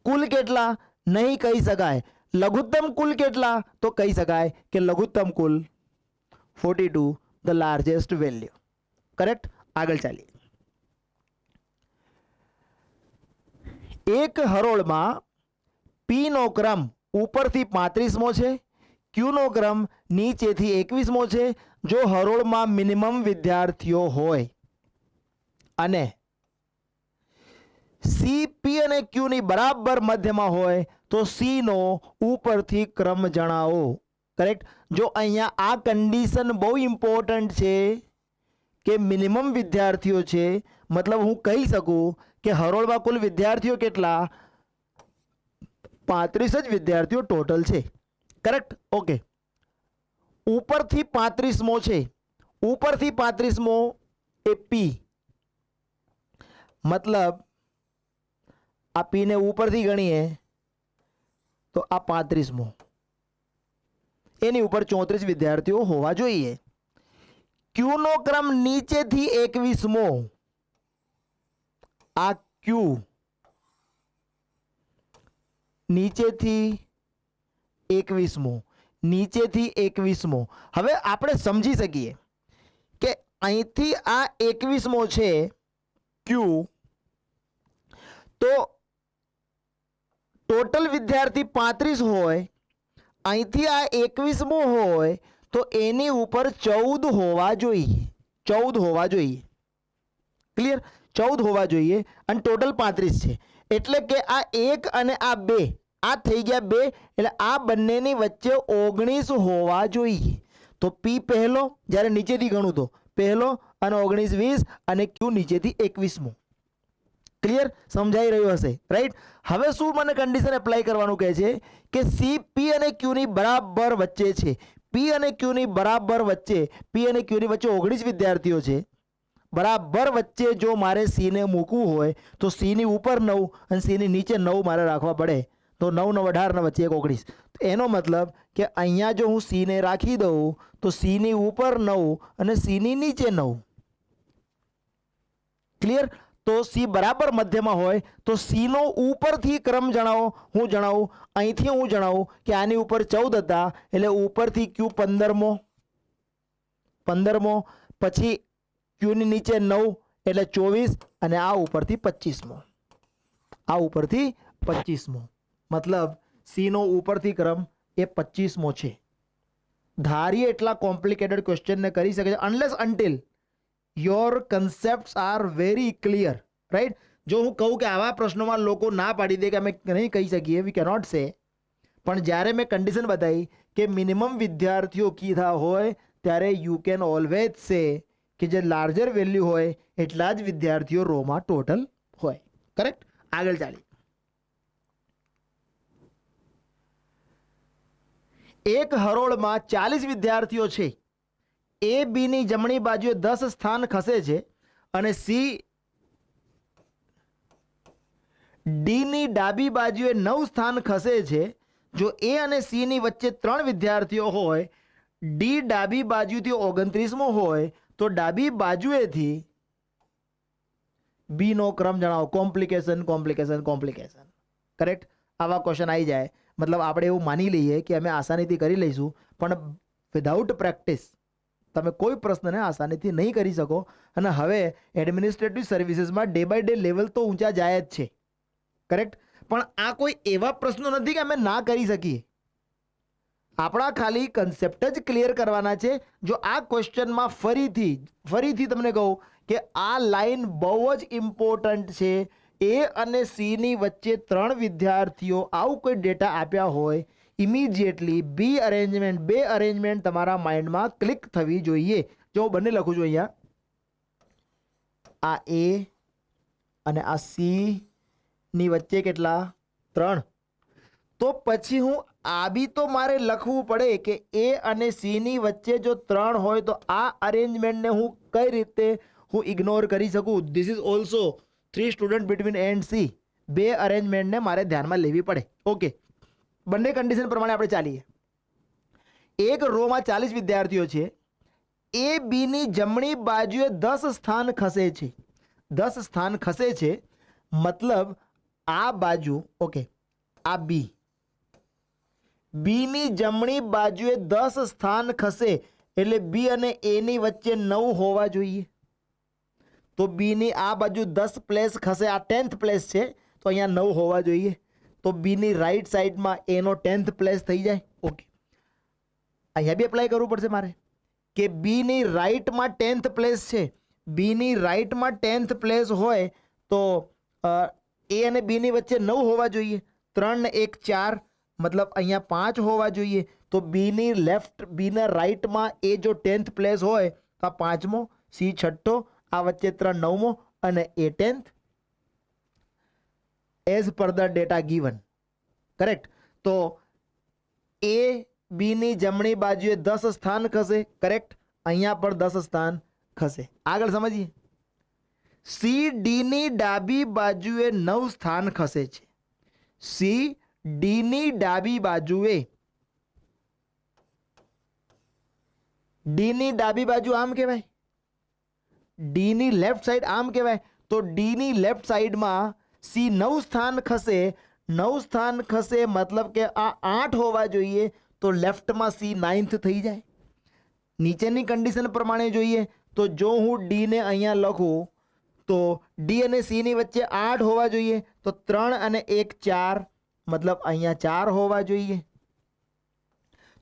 કુલ કેટલા નહીં કહી શકાય. લઘુત્તમ કુલ કેટલા તો કહી શકાય કે લઘુત્તમ કુલ 42 ધ લાર્જેસ્ટ વેલ્યુ. કરેક્ટ. આગળ ચાલીએ. એક હરોળમાં પી નો ક્રમ ઉપરથી 35મો છે, ક્યુ નો ક્રમ નીચેથી 21મો છે. જો હરોળમાં મિનિમમ વિદ્યાર્થીઓ હોય અને સી પી અને ક્યુ ની બરાબર મધ્યમાં હોય તો સી નો ઉપરથી ક્રમ જણાવો. કરેક્ટ. જો અહીંયા આ કન્ડિશન બહુ ઇમ્પોર્ટન્ટ છે કે મિનિમમ વિદ્યાર્થીઓ છે, મતલબ હું કહી શકું કે હરોળમાં કુલ વિદ્યાર્થીઓ કેટલા, 35 જ વિદ્યાર્થીઓ ટોટલ છે. કરેક્ટ. ઓકે. ઉપરથી 35મો છે, ઉપરથી 35મો એ પી, મતલબ આ પી ને ઉપરથી ગણીએ તો આ 35મો, એની ઉપર 34 વિદ્યાર્થીઓ હોવા જોઈએ. ક્યુ નો ક્રમ નીચેથી 21મો, આ ક્યુ નીચેથી 21મો, નીચેથી 21મો. હવે આપણે સમજી શકીએ કે અહીંથી આ 21મો છે ક્યુ, તો ટોટલ વિદ્યાર્થી 35 હોય, અહીંથી આ 21મો હોય તો એની ઉપર 14 હોવા જોઈએ. 14 હોવા જોઈએ. ક્લિયર. 14 હોવા જોઈએ અને ટોટલ 35 છે એટલે કે આ 1 અને આ 2 આ થઈ ગયા 2 એટલે આ બંનેની વચ્ચે 19 હોવા જોઈએ. તો પી પહેલો, જ્યારે નીચેથી ગણું તો પહેલો અને 19 20 અને ક્યુ નીચેથી 21મો. ક્લિયર. સમજાઈ રહ્યું હશે રાઈટ. હવે શું મને કન્ડિશન એપ્લાય કરવાનું કહે છે કે સી પી અને ક્યુ ની બરાબર વચ્ચે છે. પી અને ક્યુ ની બરાબર વચ્ચે, પી અને ક્યુ ની વચ્ચે 19 વિદ્યાર્થીઓ છે. બરાબર વચ્ચે જો મારે સી ને મૂકવું હોય તો સી ની ઉપર 9 અને સી ની નીચે 9 મારે રાખવા પડે. તો 9 9 18 ને વચ્ચે 19. એનો મતલબ કે અહીંયા જો હું સી ને રાખી દઉં તો સી ની ઉપર 9 અને સી ની નીચે 9. ક્લિયર. તો સી બરાબર મધ્યમાં હોય તો સી નો ઉપરથી ક્રમ જણાવો. હું જણાવું અહીંથી, હું જણાવું કે આની ઉપર 14 હતા એટલે ઉપરથી ક્યુ 15મો, 15મો, પછી ક્યુ ની નીચે 9 એટલે 24 અને આ ઉપરથી 25મો, આ ઉપરથી 25મો. મતલબ સી નો ઉપરથી ક્રમ એ 25મો છે. ધારીએ એટલા કોમ્પ્લિકેટેડ ક્વેશ્ચનને કરી શકે છે unless until your concepts are very clear right. જો હું કહું કે આવા પ્રશ્નોમાં લોકો ના પાડી દે કે અમે નહીં કહી શકીએ, વી કેનોટ સે, પણ જ્યારે મેં કન્ડિશન બતાવી કે મિનિમમ વિદ્યાર્થીઓ કીધા હોય ત્યારે યુ કેન ઓલવેઝ સે કે જે લાર્જર વેલ્યુ હોય એટલા જ વિદ્યાર્થીઓ રોમાં ટોટલ હોય. કરેક્ટ. આગળ ચાલી. એક હરોળમાં 40 વિદ્યાર્થીઓ છે. એ બી ની જમણી બાજુએ 10 સ્થાન ખસે છે અને સી ડી ની ડાબી બાજુએ 9 સ્થાન ખસે છે. જો એ અને સી ની વચ્ચે 3 વિદ્યાર્થીઓ હોય, ડી ડાબી બાજુથી 29મો હોય તો ડાબી બાજુએથી બી નો ક્રમ જણાવો. Complication complication complication. કરેક્ટ. આવા ક્વેશ્ચન આવી જાય મતલબ આપણે એવું માની લઈએ કે અમે આસાનીથી કરી લઈશું, પણ વિધાઉટ પ્રેક્ટિસ તમે કોઈ પ્રશ્નને આસાનીથી નહીં કરી શકો. અને હવે એડમિનિસ્ટ્રેટિવ સર્વિસીસમાં ડે બાય ડે લેવલ તો ઊંચા જાય જ છે. કરેક્ટ. પણ આ કોઈ એવા પ્રશ્નો નથી કે અમે ના કરી શકીએ. આપણા ખાલી કન્સેપ્ટ જ ક્લિયર કરવાના છે. જો આ ક્વેશ્ચનમાં ફરીથી તમને કહું કે આ લાઈન બહુ જ ઇમ્પોર્ટન્ટ છે. એ અને સીની વચ્ચે 3 વિદ્યાર્થીઓ આવું કોઈ ડેટા આપ્યા હોય, ઇમિડિયેટલી બી અરેન્જમેન્ટ, બે અરેન્જમેન્ટ તમારા માઇન્ડમાં ક્લિક થવી જોઈએ. જો હું બંને લખું છું અહીંયા, આ એ અને આ સી ની વચ્ચે કેટલા? 3. તો પછી હું આ બી તો મારે લખવું પડે કે એ અને સી ની વચ્ચે જો 3 હોય તો આ અરેન્જમેન્ટને હું કઈ રીતે હું ઇગ્નોર કરી શકું? This is also 3 student between A and C. બે અરેન્જમેન્ટને મારે ધ્યાનમાં લેવી પડે. ઓકે, બંને કન્ડિશન પ્રમાણે આપણે ચાલીએ. એક રોમાં 40 વિદ્યાર્થીઓ છે. એ બી ની જમણી બાજુએ 10 સ્થાન ખસે છે. 10 સ્થાન ખસે છે મતલબ આ બાજુ, ઓકે, આ બી, બી ની જમણી બાજુએ 10 સ્થાન ખસે એટલે બી અને એ ની વચ્ચે 9 હોવા જોઈએ. તો બી ની આ બાજુ 10 પ્લેસ ખસે, આ 10th પ્લેસ છે તો અહીંયા 9 હોવા જોઈએ. તો બી ની રાઈટ સાઈડમાં એ નો 10th પ્લેસ થઈ જાય. ઓકે, અહીંયા બી એપ્લાય કરવું પડશે મારે કે બી ની રાઈટમાં 10th પ્લેસ છે. બી ની રાઈટમાં 10th પ્લેસ હોય તો એ અને બી ની વચ્ચે 9 હોવા જોઈએ. 3 ને 1 4 મતલબ અહીંયા 5 હોવા જોઈએ. તો બી ની લેફ્ટ, બી ના રાઈટમાં એ જો 10th પ્લેસ હોય તો આ 5મો, સી 6થો, આ વચ્ચે 3 9મો અને એ 10th as per the data given. Correct. તો એ બી ની જમણી બાજુએ 10 સ્થાન ખસે. કરેક્ટ. અહીંયા પર 10 સ્થાન ખસે. આગળ સમજીએ. સી ડી ની ડાબી બાજુએ 9 સ્થાન ખસે છે. સી ડી ની ડાબી બાજુએ, ડી ની ડાબી બાજુ આમ કહેવાય, ડી ની લેફ્ટ સાઈડ આમ કહેવાય. તો ડી ની લેફ્ટ સાઈડમાં સી 9 સ્થાન ખસે. 9 સ્થાન ખસે મતલબ કે આ 8 હોવા જોઈએ. તો લેફ્ટમાં સી 9th થઈ જાય. નીચેની કન્ડિશન પ્રમાણે જોઈએ તો જો હું ડી ને અહીંયા લખું તો ડી અને સી ની વચ્ચે 8 હોવા જોઈએ. તો 3 અને 1 4 મતલબ અહીંયા 4 હોવા જોઈએ.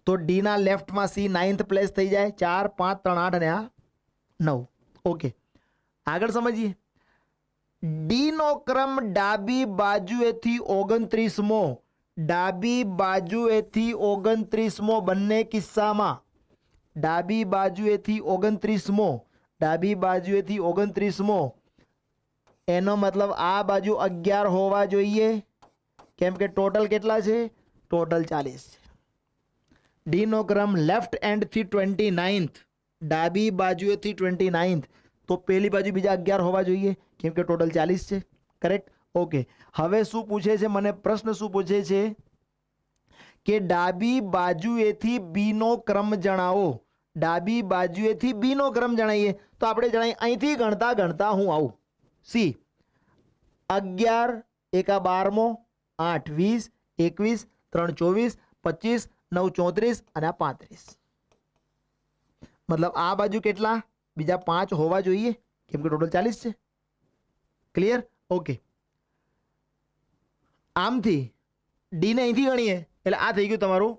તો ડી ના લેફ્ટમાં સી 9th પ્લેસ થઈ જાય. 4 5 3 8 અને આ 9. ઓકે, આગળ સમજીએ. ડી નો ક્રમ ડાબી બાજુએથી 29મો, ડાબી બાજુએથી 29મો, બંને કિસ્સામાં ડાબી બાજુએથી 29મો, ડાબી બાજુએથી 29મો. એનો મતલબ આ બાજુ 11 હોવા જોઈએ કેમ કે ટોટલ કેટલા છે? ટોટલ 40 છે. ડી નો ક્રમ લેફ્ટ એન્ડથી 29th, ડાબી બાજુએથી 29th, તો પેલી બાજુ બીજા 11 હોવા જોઈએ કેમ કે ટોટલ 40 છે. કરેક્ટ. ઓકે, હવે શું પૂછે છે મને? પ્રશ્ન શું પૂછે છે કે ડાબી બાજુએથી બી નો ક્રમ જણાવો. ડાબી બાજુએથી બી નો ક્રમ જણાવીએ તો આપણે જણાવીએ અહીંથી ગણતા ગણતા હું આવું. સી 11 1 12મો, 8 20 21 3 24 25 9 34 અને આ 35. મતલબ આ બાજુ કેટલા? બીજા 5 હોવા જોઈએ કેમ કે ટોટલ 40 છે. ક્લિયર? ઓકે, આમથી ડી ને અહીંથી ગણીએ એટલે આ થઈ ગયું તમારું.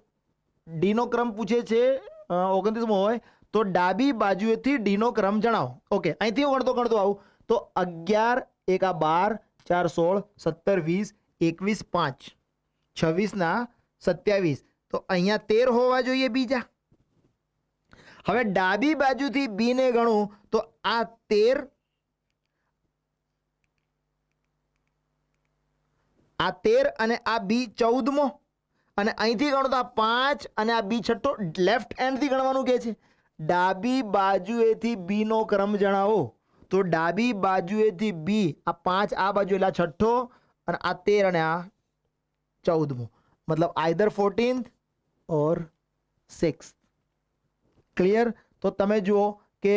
ડી નો ક્રમ પૂછે છે 29મો હોય તો ડાબી બાજુએથી ડી નો ક્રમ જણાવો. ઓકે, અહીંથી હું ગણતો આવું તો 11 1 12 4 16 17 20 21 5 26 ના 27, તો અહીંયા 13 હોવા જોઈએ બીજા. હવે ડાબી બાજુથી બી ને ગણું તો આ 13, આ 13 અને આ બી 14મો, અને અહીંથી ગણો તો આ 5 અને આ બી 6થો. લેફ્ટ હેન્ડથી ગણવાનું કહે છે. ડાબી બાજુએથી બી નો ક્રમ જણાવો તો ડાબી બાજુએથી બી આ 5 આ બાજુ એટલે આ 6થો અને આ 13 અને આ 14મો. મતલબ આઈધર 14th ઓર 6th. ક્લિયર? તો તમે જુઓ કે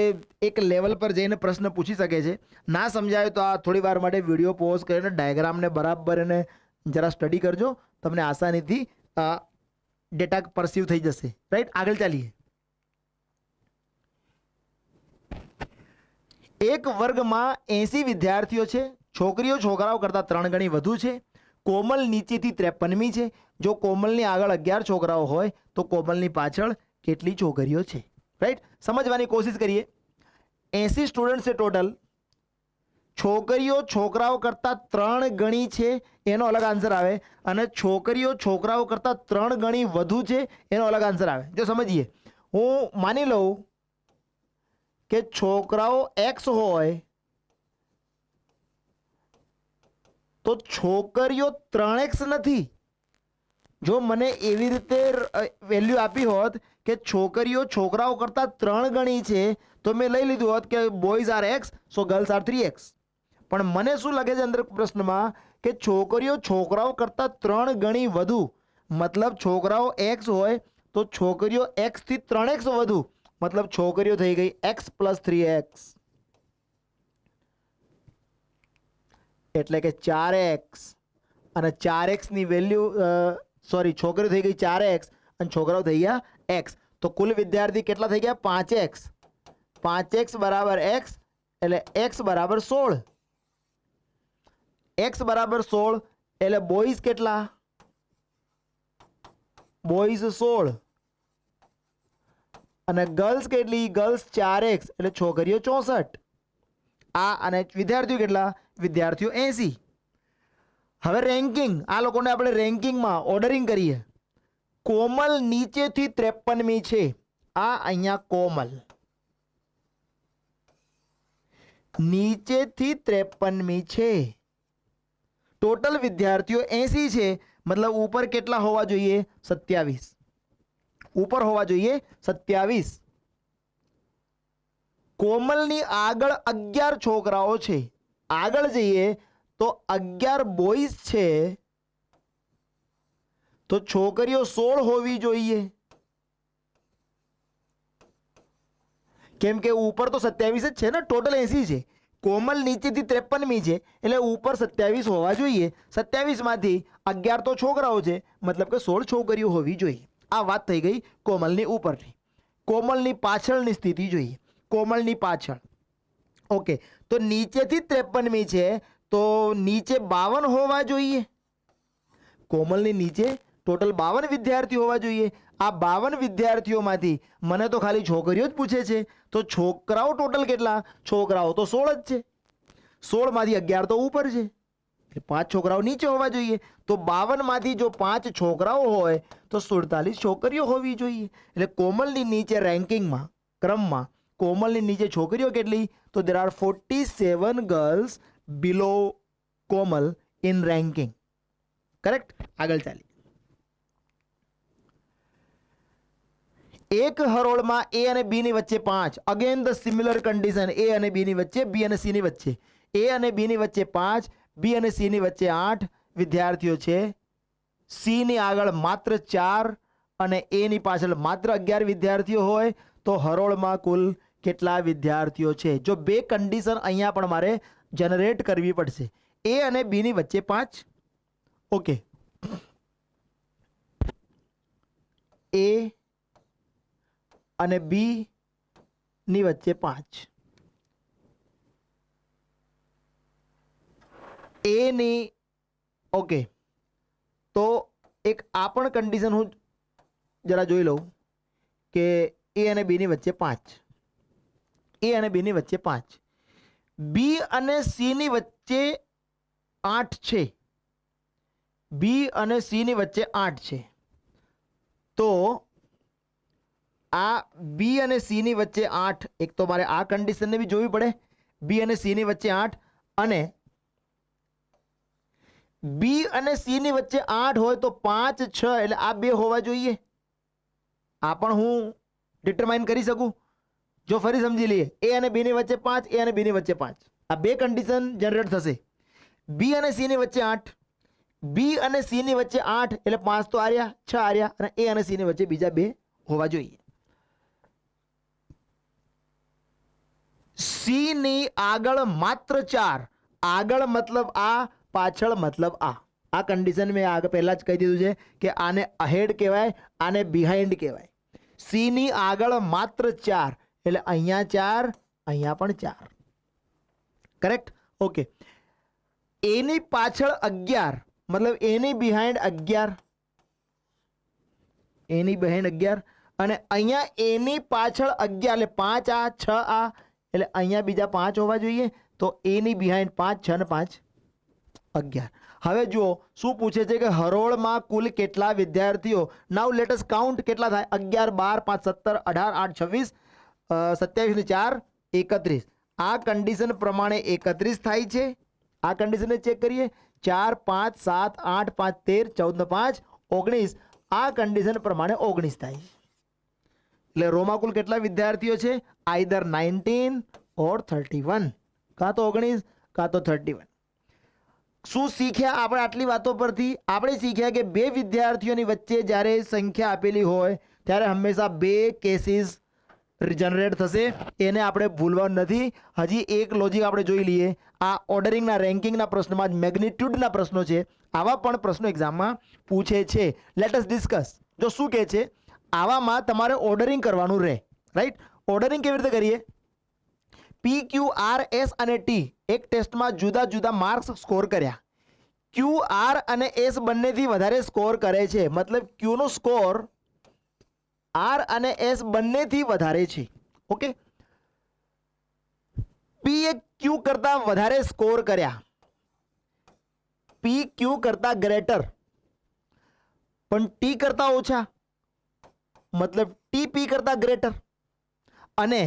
એક લેવલ પર જઈને પ્રશ્ન પૂછી શકે છે. ના સમજાય તો આ થોડી વાર માટે વિડીયો પોઝ કરીને ડાયાગ્રામને બરાબર એને જરા સ્ટડી કરજો. તમને આસાનીથી ડેટા પરસીવ થઈ જશે. રાઈટ? આગળ ચાલીએ. એક વર્ગમાં 80 વિદ્યાર્થીઓ છે. છોકરીઓ છોકરાઓ કરતાં 3 ગણી વધુ છે. કોમલ નીચેથી 53મી છે. જો કોમલની આગળ 11 છોકરાઓ હોય તો કોમલની પાછળ કેટલી છોકરીઓ છે? રાઈટ? સમજવાની કોશિશ કરીએ. 80 સ્ટુડન્ટ છે ટોટલ, છોકરીઓ છોકરાઓ કરતાં 3 ગણી છે એનો અલગ આન્સર આવે, અને છોકરીઓ છોકરાઓ કરતાં 3 ગણી વધુ છે એનો અલગ આન્સર આવે. જો સમજીએ, હું માની લઉં કે છોકરાઓ x હોય તો છોકરીઓ 3x નથી. જો મને એવી રીતે વેલ્યુ આપી હોત કે છોકરીઓ છોકરાઓ કરતાં 3 ગણી છે તો મેં લઈ લીધું હોત કે boys are x so girls are 3x. પણ મને શું લાગે છે અંદર પ્રશ્નમાં કે છોકરીઓ છોકરાઓ કરતાં 3 ગણી વધુ, મતલબ છોકરાઓ x હોય તો છોકરીઓ x થી 3x વધુ, મતલબ છોકરીઓ થઈ ગઈ x + 3x, એટલે કે 4x. અને 4x ની વેલ્યુ સોરી છોકરીઓ થઈ ગઈ 4x અને છોકરાઓ થઈ ગયા x. તો કુલ વિદ્યાર્થી કેટલા થઈ ગયા? 5x. 5x બરાબર x એટલે x બરાબર 16. x બરાબર 16 એટલે બોયઝ કેટલા? બોયઝ 16. અને ગર્લ્સ કેટલી? ગર્લ્સ 4x એટલે છોકરીઓ 64. આ અને વિદ્યાર્થીઓ કેટલા? વિદ્યાર્થીઓ 80. હવે રેન્કિંગ, આ લોકોને આપણે રેન્કિંગમાં ઓર્ડરિંગ કરીએ. કોમલ નીચેથી 53મી છે. આ અહીંયા કોમલ નીચેથી 53મી છે. ટોટલ વિદ્યાર્થીઓ 80 છે, મતલબ ઉપર કેટલા હોવા જોઈએ? 27. ઉપર હોવા જોઈએ 27. કોમલની આગળ 11 છોકરાઓ છે. આગળ જઈએ તો 11 બોયઝ છે, તો છોકરીઓ 16 હોવી જોઈએ, કેમ કે ઉપર તો 27 જ છે ને, ટોટલ 80 છે. કોમલ નીચેથી 53મી છે એટલે ઉપર 27 હોવા જોઈએ. 27 માંથી 11 તો છોકરાઓ છે, મતલબ કે 16 છોકરીઓ હોવી જોઈએ. આ વાત થઈ ગઈ કોમલની ઉપરની. કોમલની પાછળની સ્થિતિ જોઈએ. કોમલની પાછળ ઓકે, તો નીચેથી 53મી છે તો નીચે 52 હોવા જોઈએ. કોમલની નીચે ટોટલ 52 વિદ્યાર્થીઓ હોવા જોઈએ. આ 52 વિદ્યાર્થીઓમાંથી મને તો ખાલી છોકરીઓ જ પૂછે છે, તો છોકરાઓ ટોટલ કેટલા? છોકરાઓ તો 16 જ છે. 16 માંથી 11 તો ઉપર છે એટલે 5 છોકરાઓ નીચે હોવા જોઈએ. તો 52 માંથી જો 5 છોકરાઓ હોય તો 47 છોકરીઓ હોવી જોઈએ. એટલે કોમલની નીચે રેન્કિંગમાં, ક્રમમાં કોમલની નીચે છોકરીઓ કેટલી? તો there are 47 girls below Komal in ranking. Correct. આગળ ચાલીએ. એક હરોળમાં A અને B ની વચ્ચે 5. Again the similar condition. A અને B ની વચ્ચે, B અને C ની વચ્ચે. A અને B ની વચ્ચે 5, B અને C ની વચ્ચે 8 વિદ્યાર્થીઓ છે. C ની આગળ માત્ર 4 અને A ની પાછળ માત્ર 11 વિદ્યાર્થીઓ હોય તો હરોળમાં કુલ કેટલા વિદ્યાર્થીઓ છે? જો બે કન્ડિશન અહીંયા પણ મારે જનરેટ કરવી પડશે. A અને B ની વચ્ચે 5. ઓકે, A અને B ની વચ્ચે 5. A ની ઓકે, તો એક આ પણ કન્ડિશન હું જરા જોઈ લઉં કે A અને B ની વચ્ચે 5. A અને B ની વચ્ચે 5. B અને C ની વચ્ચે 8 છે. B અને C ની વચ્ચે 8 છે. તો આ B અને C ની વચ્ચે 8, એક તો મારે આ કન્ડિશનને બી જોવી પડે. B અને C ની વચ્ચે 8 અને B અને C ની વચ્ચે 8 હોય તો 5, 6 એટલે આ બે હોવા જોઈએ. આ પણ હું ડિટરમાઇન કરી શકું. જો ફરી સમજી લઈએ, A અને B ની વચ્ચે 5, A અને B ની વચ્ચે 5, આ બે કન્ડિશન જનરેટ થશે. B અને C ની વચ્ચે 8, B અને C ની વચ્ચે 8 એટલે 5 તો આર્યા, 6 આર્યા, અને A અને C ની વચ્ચે બીજા બે હોવા જોઈએ. C ની આગળ માત્ર 4. આગળ મતલબ આ, પાછળ મતલબ આ. આ કન્ડિશન મેં આગળ પહેલા જ કહી દીધું છે કે આને અહેડ કહેવાય, આને બિહાઇન્ડ કહેવાય. C ની આગળ માત્ર 4 એટલે અહીંયા 4, અહીંયા પણ 4. કરેક્ટ. ઓકે, A ની પાછળ 11 મતલબ A ની બિહાઇન્ડ 11, A ની બિહાઇન્ડ 11, અને અહીંયા A ની પાછળ 11 એટલે 5 આ, 6 આ, એટલે અહીંયા બીજા 5 હોવા જોઈએ, તો એની બિહાઇન્ડ 5, 6 ને 5 11. હવે જુઓ શું પૂછે છે કે હરોળમાં કુલ કેટલા વિદ્યાર્થીઓ. નાઉ લેટ અસ કાઉન્ટ કેટલા થાય. 11, 12, 5, 17, 18, 8, 26, 27 ને 4 31. આ કન્ડિશન પ્રમાણે 31 થાય છે. આ કન્ડિશનને ચેક કરીએ. 4, 5, 7, 8, 5, 13, 14 ને 5 19. આ કન્ડિશન પ્રમાણે 19 થાય છે. એટલે રોમાં કુલ કેટલા વિદ્યાર્થીઓ છે? આઈધર 19 ઓર 31, કાં તો 19 કાં તો 31. શું શીખ્યા આપણે આટલી વાતો પરથી? આપણે શીખ્યા કે બે વિદ્યાર્થીઓની વચ્ચે જ્યારે સંખ્યા આપેલી હોય ત્યારે હંમેશા બે કેસીસ જનરેટ થશે. એને આપણે ભૂલવાનું નથી. હજી એક લોજિક આપણે જોઈ લઈએ. આ ઓર્ડરિંગના રેન્કિંગના પ્રશ્નોમાં જ મેગ્નિટ્યુડના પ્રશ્નો છે. આવા પણ પ્રશ્નો એક્ઝામમાં પૂછે છે. Let us discuss. જો શું કહે છે, આવામાં તમારે ઓર્ડરિંગ કરવાનું રહે. રાઈટ? ઓર્ડરિંગ કેવી રીતે કરીએ? પી, ક્યુ, આર, એસ અને ટી એક ટેસ્ટમાં જુદા જુદા માર્ક્સ સ્કોર કર્યા. ક્યુ, આર અને એસ બંનેથી વધારે સ્કોર કરે છે. મતલબ ક્યુનો સ્કોર આર અને એસ બંનેથી વધારે છે. ઓકે, પી એ ક્યુ કરતા વધારે સ્કોર કર્યા. પી ક્યુ કરતા ગ્રેટર પણ ટી કરતા ઓછા, મતલબ ટી પી કરતા ગ્રેટર. અને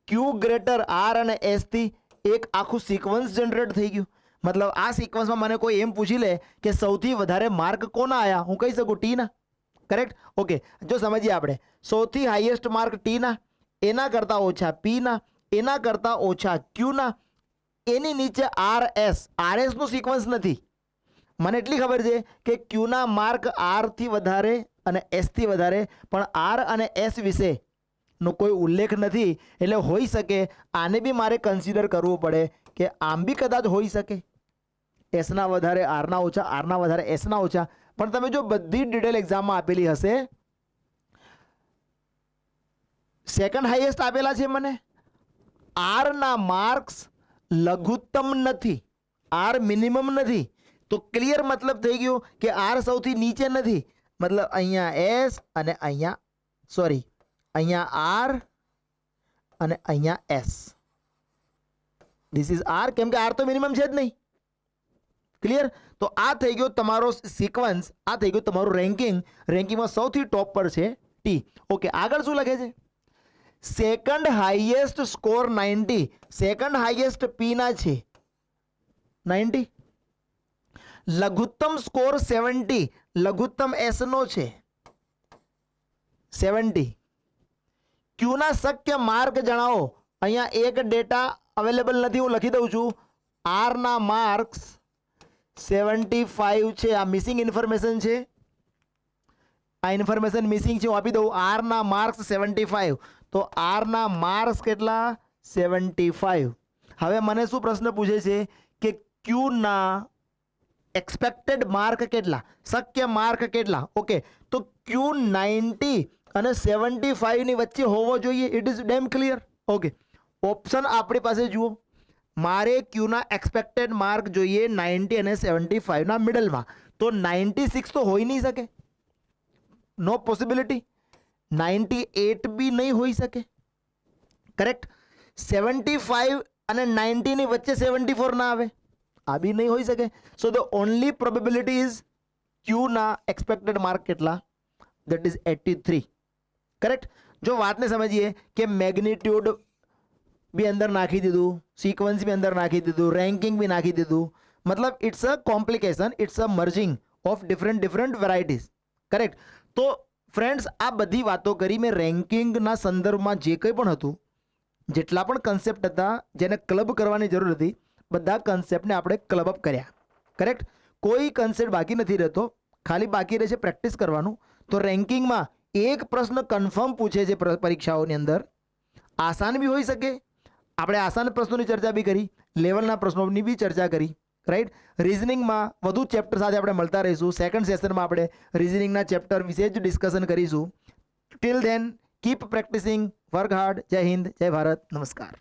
ક્યુ ગ્રેટર આર અને એસ થી એક આખું સિક્વન્સ જનરેટ થઈ ગયું. મતલબ આ સિક્વન્સમાં મને કોઈ એમ પૂછી લે કે સૌથી વધારે માર્ક કોના આયા, હું કહી શકું ટી ના. કરેક્ટ? ઓકે, જો સમજીએ આપણે. સૌથી હાઈએસ્ટ માર્ક ટી ના, એના કરતા ઓછા પી ના, એના કરતા ઓછા ક્યુ ના, એની નીચે આર એસ. આર એસ નો સિક્વન્સ નથી. મને એટલી ખબર છે કે ક્યુ ના માર્ક આર થી વધારે અને એસ થી વધારે, પણ આર અને એસ વિશે નો કોઈ ઉલ્લેખ નથી. એટલે હોઈ શકે આને બી મારે કન્સિડર કરવું પડે કે આમ બી કદાચ હોઈ શકે એસના વધારે આરના ઓછા, આરના વધારે એસના ઓછા. પણ તમે જો બધી ડિટેલ એક્ઝામમાં આપેલી હશે, સેકન્ડ હાઈએસ્ટ આપેલા છે મને. આરના માર્ક્સ લઘુત્તમ નથી, આર મિનિમમ નથી. તો ક્લિયર મતલબ થઈ ગયો કે આર સૌથી નીચે નથી. મતલબ અહીંયા એસ અને અહીંયા અહીંયા આર અને અહીંયા એસ. ધીસ ઇઝ આર, કેમ કે આર તો મિનિમમ છે જ નહીં. ક્લિયર? તો આ થઈ ગયો તમારો સિક્વન્સ, આ થઈ ગયું તમારું રેન્કિંગ. રેન્કિંગમાં સૌથી ટોપ પર છે ટી. ઓકે, આગળ શું લખે છે? Second highest score 90. Second highest P ના છે 90. લઘુત્તમ સ્કોર 70. લઘુત્તમ એસ નો છે 70. ક્યુ ના શક્ય માર્ક જણાવો. અહીંયા એક ડેટા અવેલેબલ નથી, હું લખી દઉં છું. આર ના માર્ક્સ 75 છે. આ મિસિંગ ઇન્ફોર્મેશન છે, આ ઇન્ફોર્મેશન મિસિંગ છે, હું આપી દઉં. આર ના માર્ક્સ 75. તો આર ના માર્ક્સ કેટલા? 75. હવે મને શું પ્રશ્ન પૂછે છે કે ક્યુ ના એક્સપેક્ટેડ માર્ક કેટલા, શક્ય માર્ક કેટલા? ઓકે, તો ક્યુ 90 અને 75 ની વચ્ચે હોવો જોઈએ. It is dam clear. Okay, option આપણી પાસે જુઓ. મારે ક્યુના એક્સપેક્ટેડ માર્ક જોઈએ 90 અને 75 ના મિડલમાં. તો 96 તો હોઈ નહીં શકે, નો પોસિબિલિટી. 98 બી નહીં હોઈ શકે. કરેક્ટ? 75 અને 90 ની વચ્ચે 74 ના આવે, આ બી નહીં હોઈ શકે. So the only probability is ક્યુના એક્સપેક્ટેડ માર્ક કેટલા? That is 83. કરેક્ટ? જો વાતને સમજીએ કે મેગ્નિટ્યુડ બી અંદર નાખી દીધું, સિક્વન્સ બી અંદર નાખી દીધું, રેન્કિંગ બી નાખી દીધું. મતલબ it's a complication, it's a merging of different varieties. Correct? તો ફ્રેન્ડ્સ, આ બધી વાતો કરી મેં રેન્કિંગના સંદર્ભમાં. જે કંઈ પણ હતું, જેટલા પણ કન્સેપ્ટ હતા જેને ક્લબ કરવાની જરૂર હતી, બધા કન્સેપ્ટને આપણે ક્લબ અપ કર્યા. કરેક્ટ? કોઈ કન્સેપ્ટ બાકી નથી રહેતો, ખાલી બાકી રહે છે પ્રેક્ટિસ કરવાનું. તો રેન્કિંગમાં એક પ્રશ્ન કન્ફર્મ પૂછે છે પરીક્ષાઓની અંદર. આસાન બી હોઈ શકે, આપણે આસાન પ્રશ્નોની ચર્ચા બી કરી, લેવલના પ્રશ્નોની બી ચર્ચા કરી. રાઈટ? રીઝનિંગમાં વધુ ચેપ્ટર સાથે આપણે મળતા રહીશું. સેકન્ડ સેશનમાં આપણે રીઝનિંગના ચેપ્ટર વિશે જ ડિસ્કશન કરીશું. Till then keep practising, work hard. જય હિન્દ, જય ભારત, નમસ્કાર.